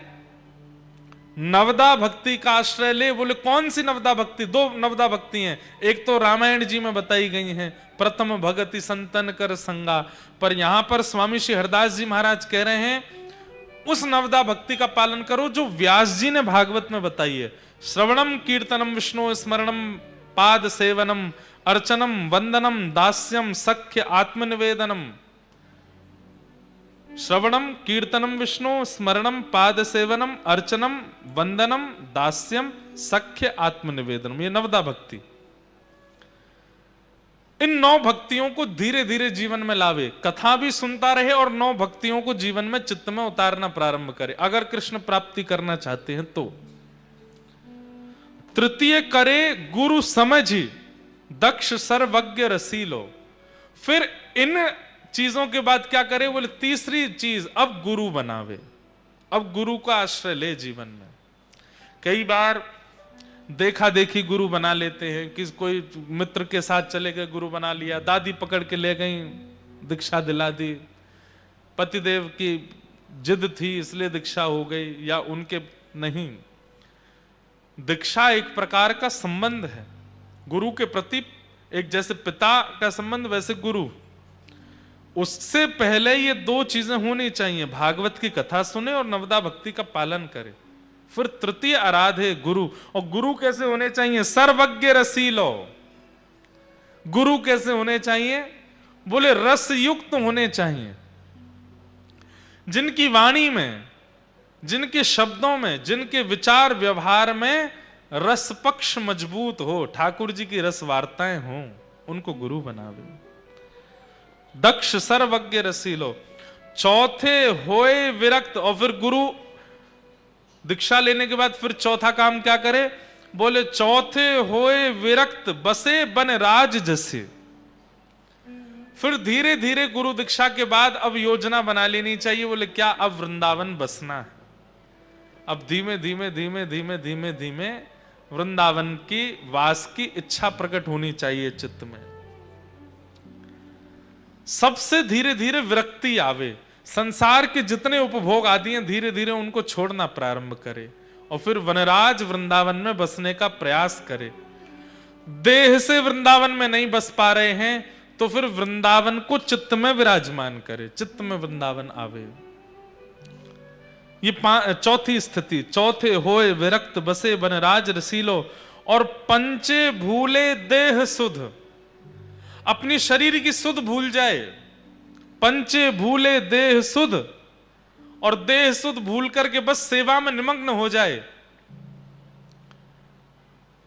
नवदा भक्ति का आश्रय ले। बोले कौन सी नवदा भक्ति? दो नवदा भक्ति हैं, एक तो रामायण जी में बताई गई हैं, प्रथम भगति संतन कर संगा, पर यहां पर स्वामी श्री हरदास जी महाराज कह रहे हैं उस नवदा भक्ति का पालन करो जो व्यास जी ने भागवत में बताई है। श्रवणम कीर्तनम विष्णु स्मरणम पाद सेवनम अर्चनम वंदनम दास्यम सख्य आत्मनिवेदनम। श्रवणम कीर्तनम विष्णु स्मरणम पाद सेवनम अर्चनम वंदनम दास्यम सख्य आत्मनिवेदनम, ये नवदा भक्ति। इन 9 भक्तियों को धीरे धीरे जीवन में लावे, कथा भी सुनता रहे और 9 भक्तियों को जीवन में चित्त में उतारना प्रारंभ करे, अगर कृष्ण प्राप्ति करना चाहते हैं तो। तृतीय करे गुरु समझी दक्ष सर्वज्ञ रसीलो। फिर इन चीजों के बाद क्या करे? बोले तीसरी चीज, अब गुरु बनावे, अब गुरु का आश्रय ले जीवन में। कई बार देखा देखी गुरु बना लेते हैं, किस कोई मित्र के साथ चले गए गुरु बना लिया, दादी पकड़ के ले गई दीक्षा दिला दी, पतिदेव की जिद थी इसलिए दीक्षा हो गई, या उनके नहीं। दीक्षा एक प्रकार का संबंध है गुरु के प्रति, एक जैसे पिता का संबंध वैसे गुरु। उससे पहले ये 2 चीजें होनी चाहिए, भागवत की कथा सुने और नवदा भक्ति का पालन करे। फिर तृतीय आराधे गुरु। और गुरु कैसे होने चाहिए? सर्वज्ञ रसीलो। गुरु कैसे होने चाहिए? बोले रस युक्त होने चाहिए, जिनकी वाणी में, जिनके शब्दों में, जिनके विचार व्यवहार में रस पक्ष मजबूत हो, ठाकुर जी की रस वार्ताएं हों, उनको गुरु बनावे। दक्ष सर्वज्ञ रसीलो। चौथे होए विरक्त। और फिर गुरु दीक्षा लेने के बाद फिर चौथा काम क्या करे? बोले चौथे होए विरक्त बसे बन राज जसे। फिर धीरे धीरे गुरु दीक्षा के बाद अब योजना बना लेनी चाहिए। बोले क्या? अब वृंदावन बसना है, अब धीमे धीमे धीमे धीमे धीमे धीमे वृंदावन की वास की इच्छा प्रकट होनी चाहिए चित्त में। सबसे धीरे धीरे विरक्ति आवे, संसार के जितने उपभोग आदि हैं धीरे धीरे उनको छोड़ना प्रारंभ करे, और फिर वनराज वृंदावन में बसने का प्रयास करे। देह से वृंदावन में नहीं बस पा रहे हैं तो फिर वृंदावन को चित्त में विराजमान करे, चित्त में वृंदावन आवे। ये चौथी स्थिति। चौथे होए विरक्त बसे बन राज रसीलो, और पंचे भूले देह सुध, अपनी शरीर की सुध भूल जाए। पंचे भूले देह सुध, और देह सुध भूल करके बस सेवा में निमग्न हो जाए।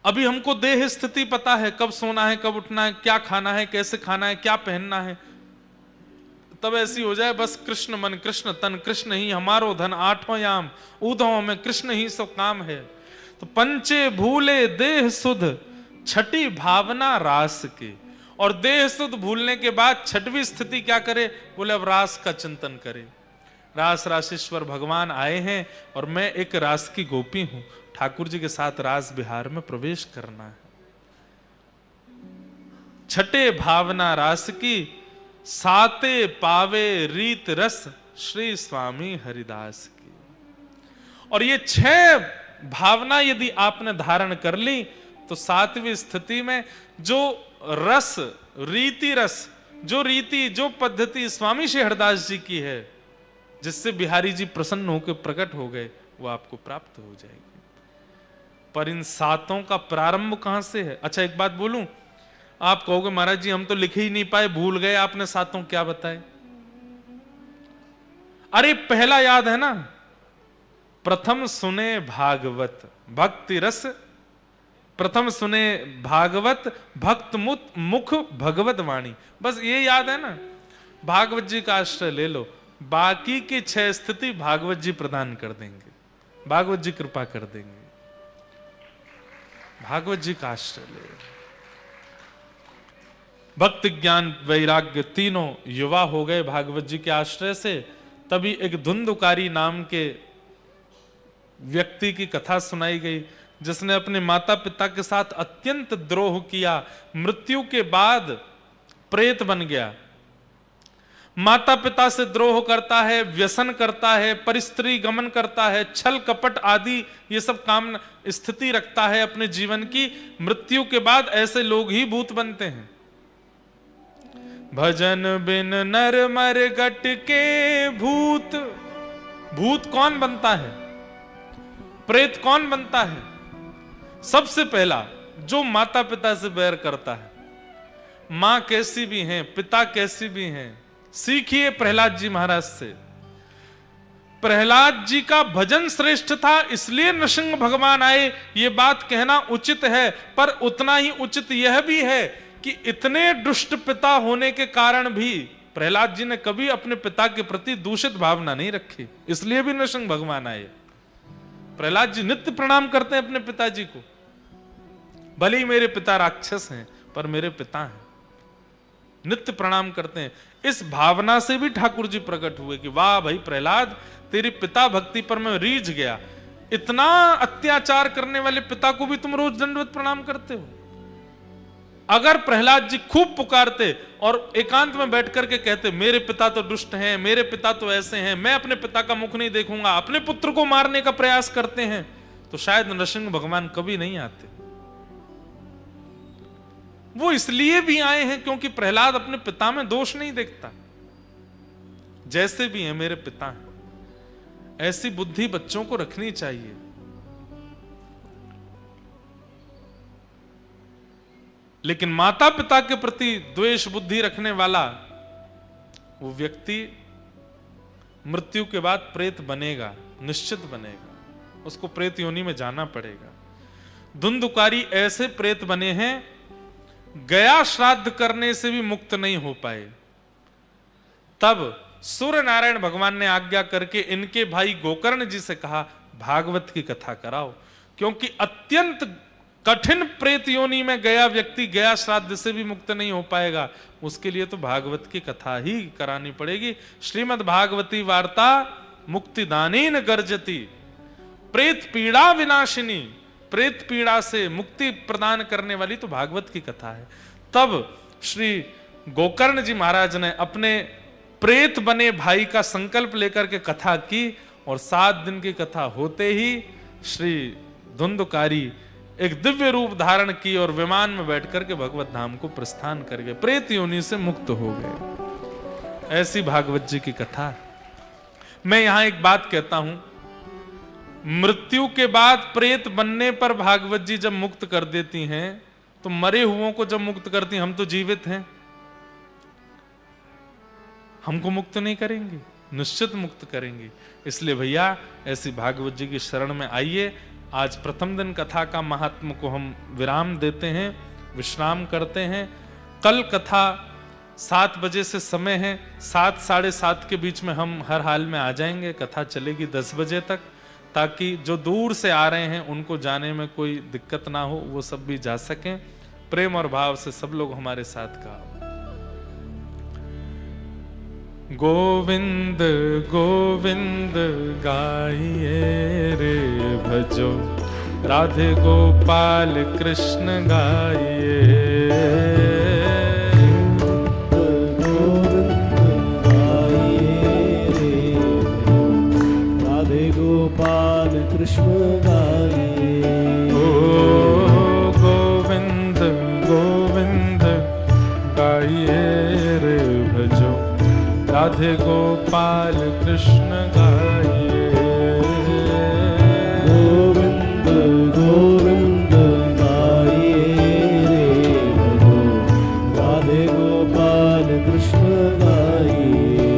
अभी हमको देह स्थिति पता है, कब सोना है, कब उठना है, क्या खाना है, कैसे खाना है, क्या पहनना है। तब ऐसी हो जाए बस कृष्ण मन कृष्ण तन, कृष्ण ही हमारो धन, आठों याम उदों में कृष्ण ही सब काम है। तो पंचे भूले देह सुध, छठी भावना रास की। और देह सुध भूलने के बाद छठवीं स्थिति क्या करे? बोले अब रास का चिंतन करे। रास राशेश्वर भगवान आए हैं और मैं एक रास की गोपी हूं, ठाकुर जी के साथ रास बिहार में प्रवेश करना है। छठे भावना रास की, साते पावे रीत रस श्री स्वामी हरिदास की। और ये 6 भावना यदि आपने धारण कर ली तो 7वीं स्थिति में जो रस, रीति रस, जो रीति, जो पद्धति स्वामी श्री हरिदास जी की है, जिससे बिहारी जी प्रसन्न होकर प्रकट हो गए, वो आपको प्राप्त हो जाएगी। पर इन 7 का प्रारंभ कहां से है? अच्छा एक बात बोलूं, आप कहोगे महाराज जी हम तो लिख ही नहीं पाए, भूल गए, आपने 7 क्या बताए? अरे पहला याद है ना, प्रथम सुने भागवत भक्ति रस, प्रथम सुने भागवत भक्त मुख भगवत वाणी, बस ये याद है ना। भागवत जी का आश्रय ले लो, बाकी की 6 स्थिति भागवत जी प्रदान कर देंगे, भागवत जी कृपा कर देंगे। भागवत जी का आश्रय ले। भक्ति ज्ञान वैराग्य तीनों युवा हो गए भागवत जी के आश्रय से। तभी एक धुंधुकारी नाम के व्यक्ति की कथा सुनाई गई, जिसने अपने माता पिता के साथ अत्यंत द्रोह किया, मृत्यु के बाद प्रेत बन गया। माता पिता से द्रोह करता है, व्यसन करता है, परिस्त्री गमन करता है, छल कपट आदि ये सब काम स्थिति रखता है अपने जीवन की। मृत्यु के बाद ऐसे लोग ही भूत बनते हैं। भजन बिन नर मर गट के भूत। भूत कौन बनता है? प्रेत कौन बनता है? सबसे पहला जो माता पिता से बैर करता है। मां कैसी भी हैं, पिता कैसी भी हैं, सीखिए प्रहलाद जी महाराज से। प्रहलाद जी का भजन श्रेष्ठ था, इसलिए नृसिंह भगवान आए, ये बात कहना उचित है। पर उतना ही उचित यह भी है कि इतने दुष्ट पिता होने के कारण भी प्रहलाद जी ने कभी अपने पिता के प्रति दूषित भावना नहीं रखी, इसलिए भी नृसिंह भगवान आए। प्रहलाद जी नित्य प्रणाम करते हैं अपने पिताजी को। भले ही मेरे पिता राक्षस हैं पर मेरे पिता हैं, नित्य प्रणाम करते हैं। इस भावना से भी ठाकुर जी प्रकट हुए कि वाह भाई प्रहलाद, तेरी पिता भक्ति पर मैं रीझ गया। इतना अत्याचार करने वाले पिता को भी तुम रोज दंडवत प्रणाम करते हो। अगर प्रहलाद जी खूब पुकारते और एकांत में बैठ करके कहते मेरे पिता तो दुष्ट हैं, मेरे पिता तो ऐसे हैं, मैं अपने पिता का मुख नहीं देखूंगा, अपने पुत्र को मारने का प्रयास करते हैं, तो शायद नृसिंह भगवान कभी नहीं आते। वो इसलिए भी आए हैं क्योंकि प्रहलाद अपने पिता में दोष नहीं देखता। जैसे भी हैं मेरे पिता हैं, ऐसी बुद्धि बच्चों को रखनी चाहिए। लेकिन माता पिता के प्रति द्वेष बुद्धि रखने वाला वो व्यक्ति मृत्यु के बाद प्रेत बनेगा, निश्चित बनेगा, उसको प्रेत योनि में जाना पड़ेगा। धुंधुकारी ऐसे प्रेत बने हैं, गया श्राद्ध करने से भी मुक्त नहीं हो पाए। तब सूर्य नारायण भगवान ने आज्ञा करके इनके भाई गोकर्ण जी से कहा भागवत की कथा कराओ, क्योंकि अत्यंत कठिन प्रेत योनि में गया व्यक्ति गया श्राद्ध से भी मुक्त नहीं हो पाएगा। उसके लिए तो भागवत की कथा ही करानी पड़ेगी। श्रीमद् भागवती वार्ता मुक्तिदानेन गर्जती, प्रेत पीड़ा विनाशिनी, प्रेत पीड़ा से मुक्ति प्रदान करने वाली तो भागवत की कथा है। तब श्री गोकर्ण जी महाराज ने अपने प्रेत बने भाई का संकल्प लेकर के कथा की, और 7 दिन की कथा होते ही श्री धुंधुकारी एक दिव्य रूप धारण की और विमान में बैठ करके भगवत धाम को प्रस्थान कर गए, प्रेत योनि से मुक्त हो गए। ऐसी भागवत जी की कथा। मैं यहां एक बात कहता हूं, मृत्यु के बाद प्रेत बनने पर भागवत जी जब मुक्त कर देती हैं, तो मरे हुओं को जब मुक्त करती हैं, हम तो जीवित हैं, हमको मुक्त नहीं करेंगी? निश्चित मुक्त करेंगी। इसलिए भैया ऐसी भागवत जी की शरण में आइए। आज प्रथम दिन कथा का महात्म को हम विराम देते हैं, विश्राम करते हैं। कल कथा 7 बजे से समय है, 7 साढ़े 7 के बीच में हम हर हाल में आ जाएंगे। कथा चलेगी 10 बजे तक, ताकि जो दूर से आ रहे हैं उनको जाने में कोई दिक्कत ना हो, वो सब भी जा सकें। प्रेम और भाव से सब लोग हमारे साथ का गोविंद गोविंद गाइए रे भजो, राधे गोपाल कृष्ण गाइए। गोविंद गाइए रे, राधे गोपाल कृष्ण गाइए। ओ गोविंद गोविंद गाइए रे भजो, राधे गोपाल कृष्ण गाइए। गोविंद गोविंद गाइए रे भजो, राधे गोपाल कृष्ण गाइए।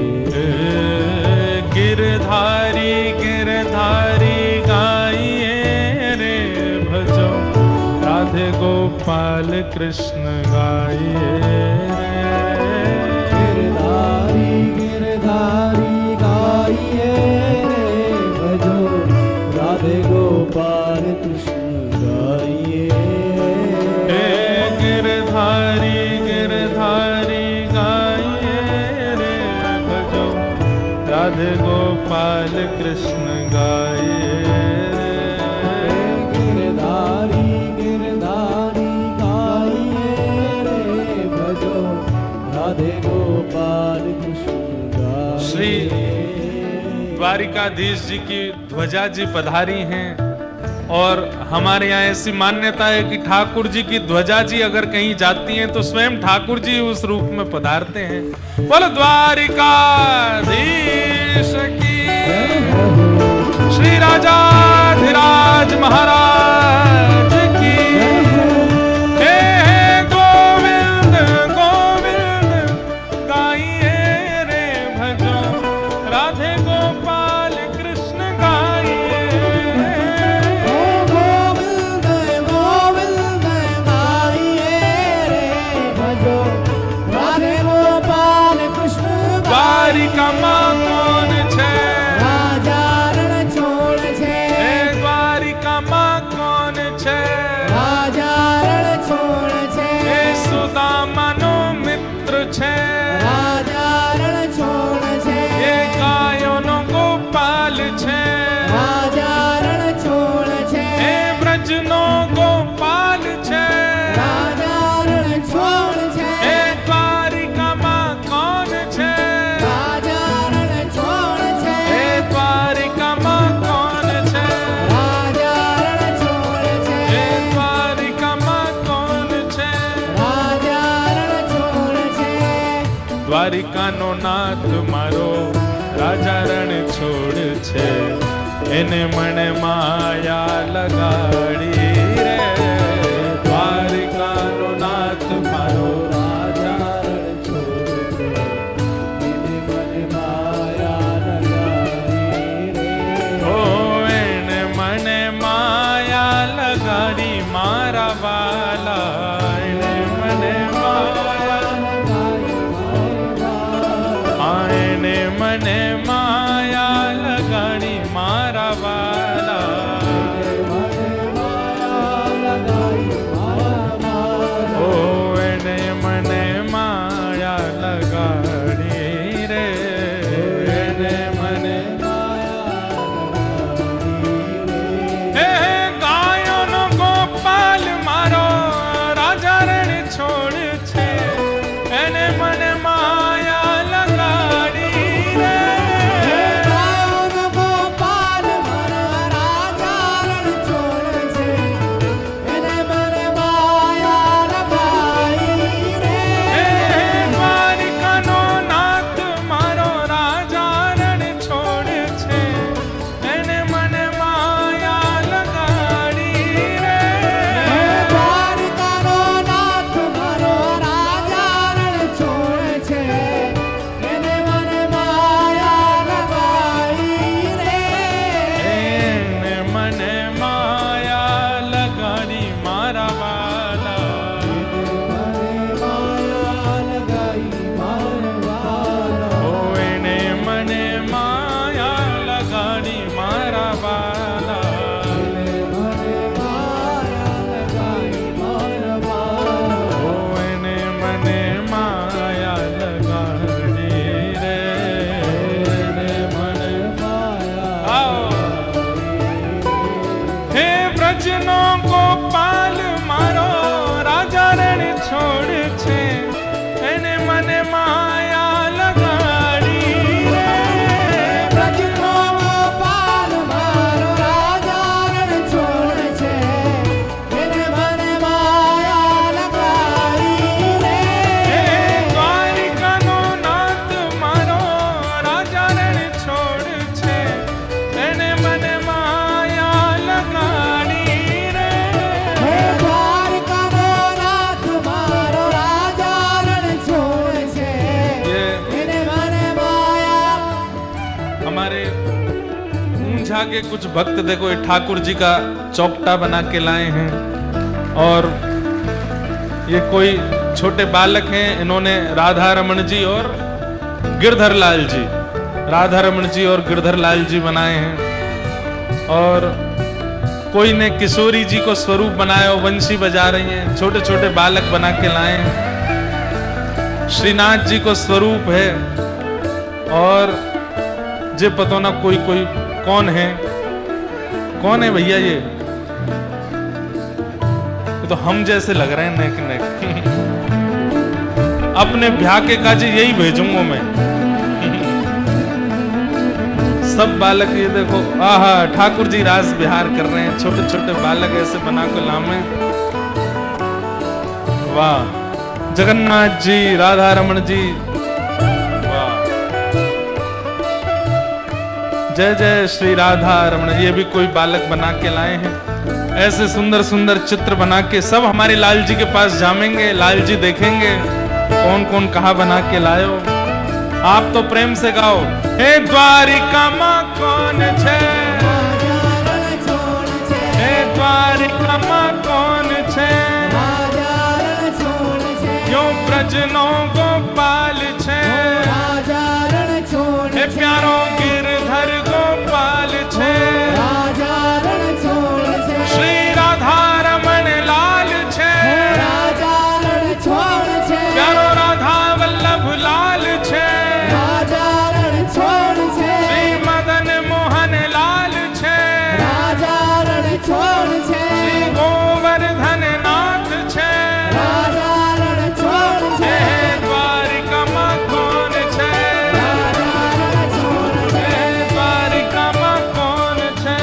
गिरधारी गिरधारी गाइए रे भजो, राधे गोपाल कृष्ण गाइए। गिरधारी गाइए रे भजो, राधे गोपाल कृष्ण गाइए। गिरधारी गिरधारी गाइए रे भजो, राधे गोपाल कृष्ण गाइए। गिरधारी गिरधारी गाइए रे भजो, राधे गोपाल कृष्ण। श्री द्वारिकाधीश जी की ध्वजा जी पधारी हैं, और हमारे यहाँ ऐसी मान्यता है कि ठाकुर जी की ध्वजा जी अगर कहीं जाती हैं तो स्वयं ठाकुर जी उस रूप में पधारते हैं। बोलो द्वारिकाधीश की, श्री राजाधिराज महाराज की। गोविंद गोविंद गाइए रे भजो, राधे गोपाल कृष्ण गाइए। गोविंद गोविंद गाइए रे भजो, राधे गोपाल कृष्ण। द्वारिका माँ कौन छे, राजा रण छोड़ छे। द्वारिका माँ कौन छे, राजा रण छोड़ छे। सुदामानो मित्र छे, राजा रण छोड़ छे। गायोनो गोपाल छे, राजा रण छोड़ छे। ब्रजनो गोपाल छे, राजा रण छोड़ छे। द्वारिका माँ कौन छे, राजा रण छोड़ छे। द्वारिका माँ कौन छे, राजा रण छोड़ छे। द्वारिका माँ कौन छे, राजा रण छोड़ छे। द्वारिका नो नाथ मारो राजा रण छोड़ छे, એને મને માયા લગાડી રે। દ્વારિકાનો નાથ મારો राजा रण छोड़ छे, એને મને માયા लगाड़ी रे। ओ એને મને માયા લગાડી મારા વાલા, એને મને માયા એને મને માયા લગાડી મારા વાલા। ऊंझा के कुछ भक्त देखो ये ठाकुर जी का चौकटा बना के लाए हैं। और ये कोई छोटे बालक हैं, इन्होंने राधा रमन जी और गिरधर लाल जी, राधा रमन जी और गिरधर लाल जी बनाए हैं। और कोई ने किशोरी जी को स्वरूप बनाया, वंशी बजा रही हैं, छोटे छोटे बालक बना के लाए हैं। श्रीनाथ जी को स्वरूप है। और जे पता ना कोई कोई कौन है भैया ये तो हम जैसे लग रहे हैं नेक नेक। अपने ब्याह के काजे यही भेजूंगा मैं। सब बालक ये देखो, आहा ठाकुर जी रास बिहार कर रहे हैं, छोटे छोटे बालक ऐसे बना को लामे। वाह, जगन्नाथ जी, राधा रमन जी, वाह, जय जय श्री राधा रमन। ये भी कोई बालक बना के लाए हैं। ऐसे सुंदर सुंदर चित्र बना के सब हमारे लाल जी के पास जामेंगे, लाल जी देखेंगे कौन कौन कहा बना के लायो। आप तो प्रेम से गाओ, हे द्वारिका माँ कौन छे, हे द्वारिका माँ कौन छे, क्यों ब्रजनो गोपाल छे, हे प्यारो गिरधर गोपाल छे, श्री राधा रमन लाल छे, प्यारो राधा वल्लभ लाल छे, श्री मदन मोहन लाल छे, श्री गोवर्धन नाथ छे, हे द्वारिका माँ कौन छे, हे द्वारिका माँ कौन छे।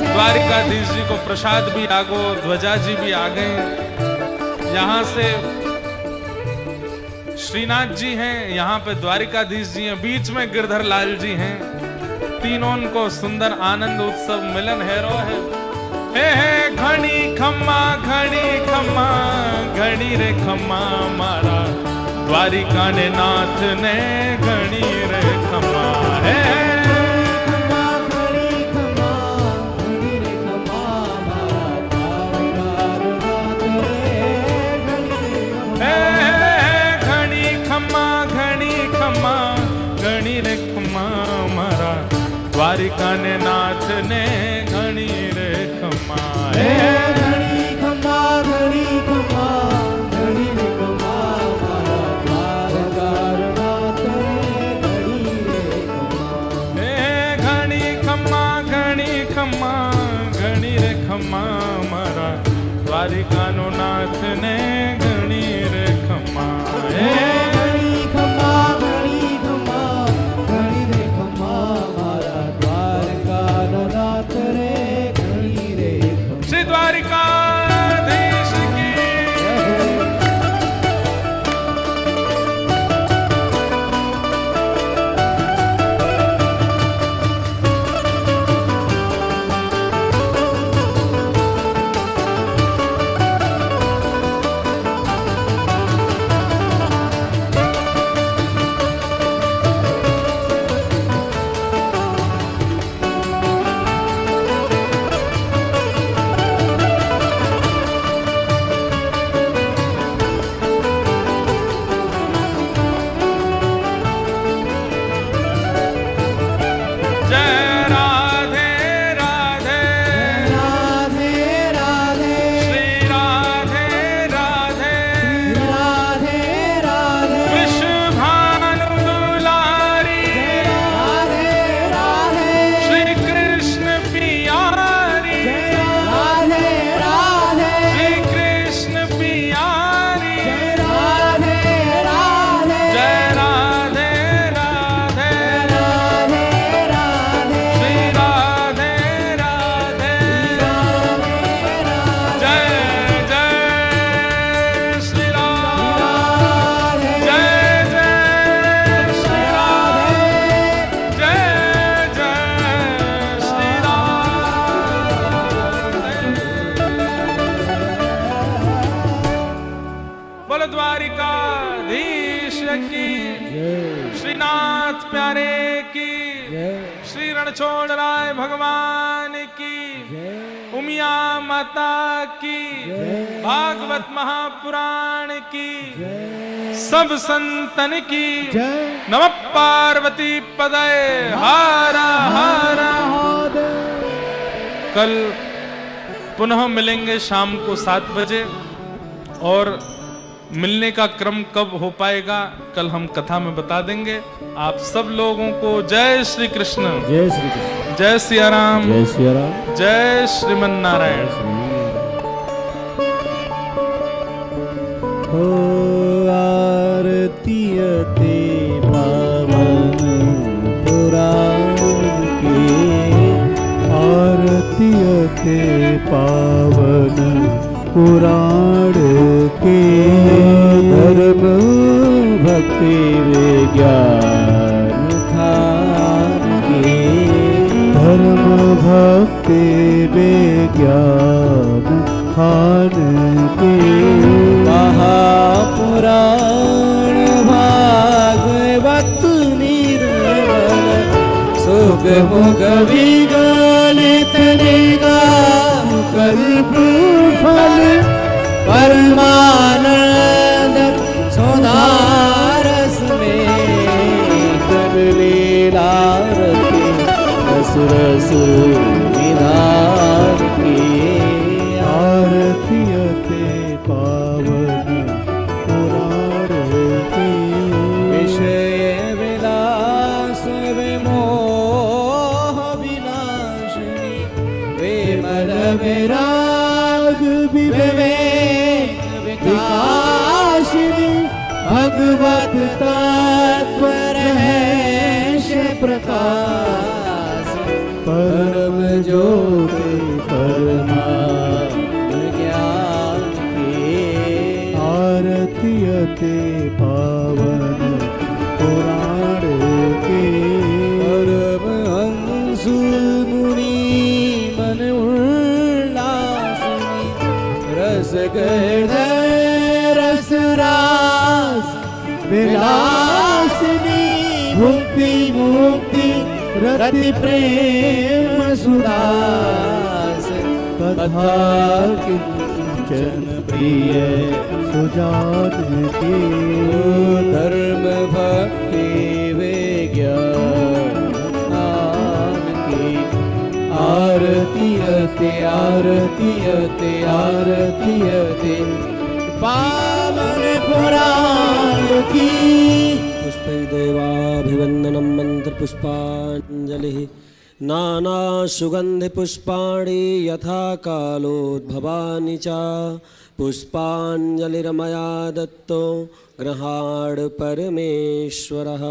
द्वारिकाधीश जी को प्रसाद भी आ गो, ध्वजा जी भी आ गए। यहाँ से श्रीनाथ जी हैं, यहाँ पे द्वारिकाधीश जी हैं, बीच में गिरधर लाल जी हैं। तीनों को सुंदर आनंद उत्सव मिलन हैरो है। हे घड़ी खम्मा घड़ी रे खम्मा मारा, द्वारिका ने नाथ ने घड़ी रे खम्मा। हे घड़ी रे खम्मा मारा, द्वारिका ने नाथ ने घड़ी रे खम्मा। हे घड़ी खम्मा घड़ी खम्मा घड़ी रे खम्मा मारा, द्वारका नाथ ने घड़ी रे खम्मा। हे घड़ी खम्मा घड़ी रे खम्मा मारा, द्वारिका नो नाथ ने घड़ी रे खम्मा। हे घड़ी खम्मा घड़ी खम्मा घड़ी रे खम्मा मारा, द्वारका नाथ रे घड़ी रे खम्मा। श्री द्वारिकाधीश की की, जय श्री रणछोड़ राय भगवान की, जय उमिया माता की, जय। भागवत महापुराण की, जय सब संतन की। जय नमः पार्वती पदये हर हर। महादेव। कल पुनः मिलेंगे शाम को 7 बजे, और मिलने का क्रम कब हो पाएगा कल हम कथा में बता देंगे। आप सब लोगों को जय श्री कृष्ण, जय श्री कृष्ण, जय सिया राम, जय सिया राम, जय श्रीमन नारायण। हो आरती ते पावन पुराण के, आरती ते पावन पुराण के, धर्म भक्ति विज्ञान खान के, धर्म भक्ति विज्ञान खान के, महापुराण भागवत निर्मल, सुख मुख विगलित निगाम कल्प फल, परमानंद सुधारस में कर लीला रति, रस रस निधान की, आरती ते पावन पुराण के, विषय विलास विमोह विनाशिनी, विमल विराग विवेक विकासिनी, भगवत तत्व रहस्य प्रकाश, परम ज्योति परमात्म ज्ञान के, आरती ते पावन पुराण के, परमहंस मुनि मन उल्लासिनी, रस गर्दन रस रास विलासिनी, मुक्ति मुक्ति रति प्रेम सुदास, कथा किंचन प्रिय सुजान के, धर्म भक्ति विज्ञान खान के, आरती ते पावन पुराण की। पुष्पैर्देवाभिवन्दनं मन्त्रपुष्पाञ्जलिः, नानासुगन्धिपुष्पाणि यथा कालोद्भवानि च, पुष्पाञ्जलिर्मया दत्तो गृहाण परमेश्वरः।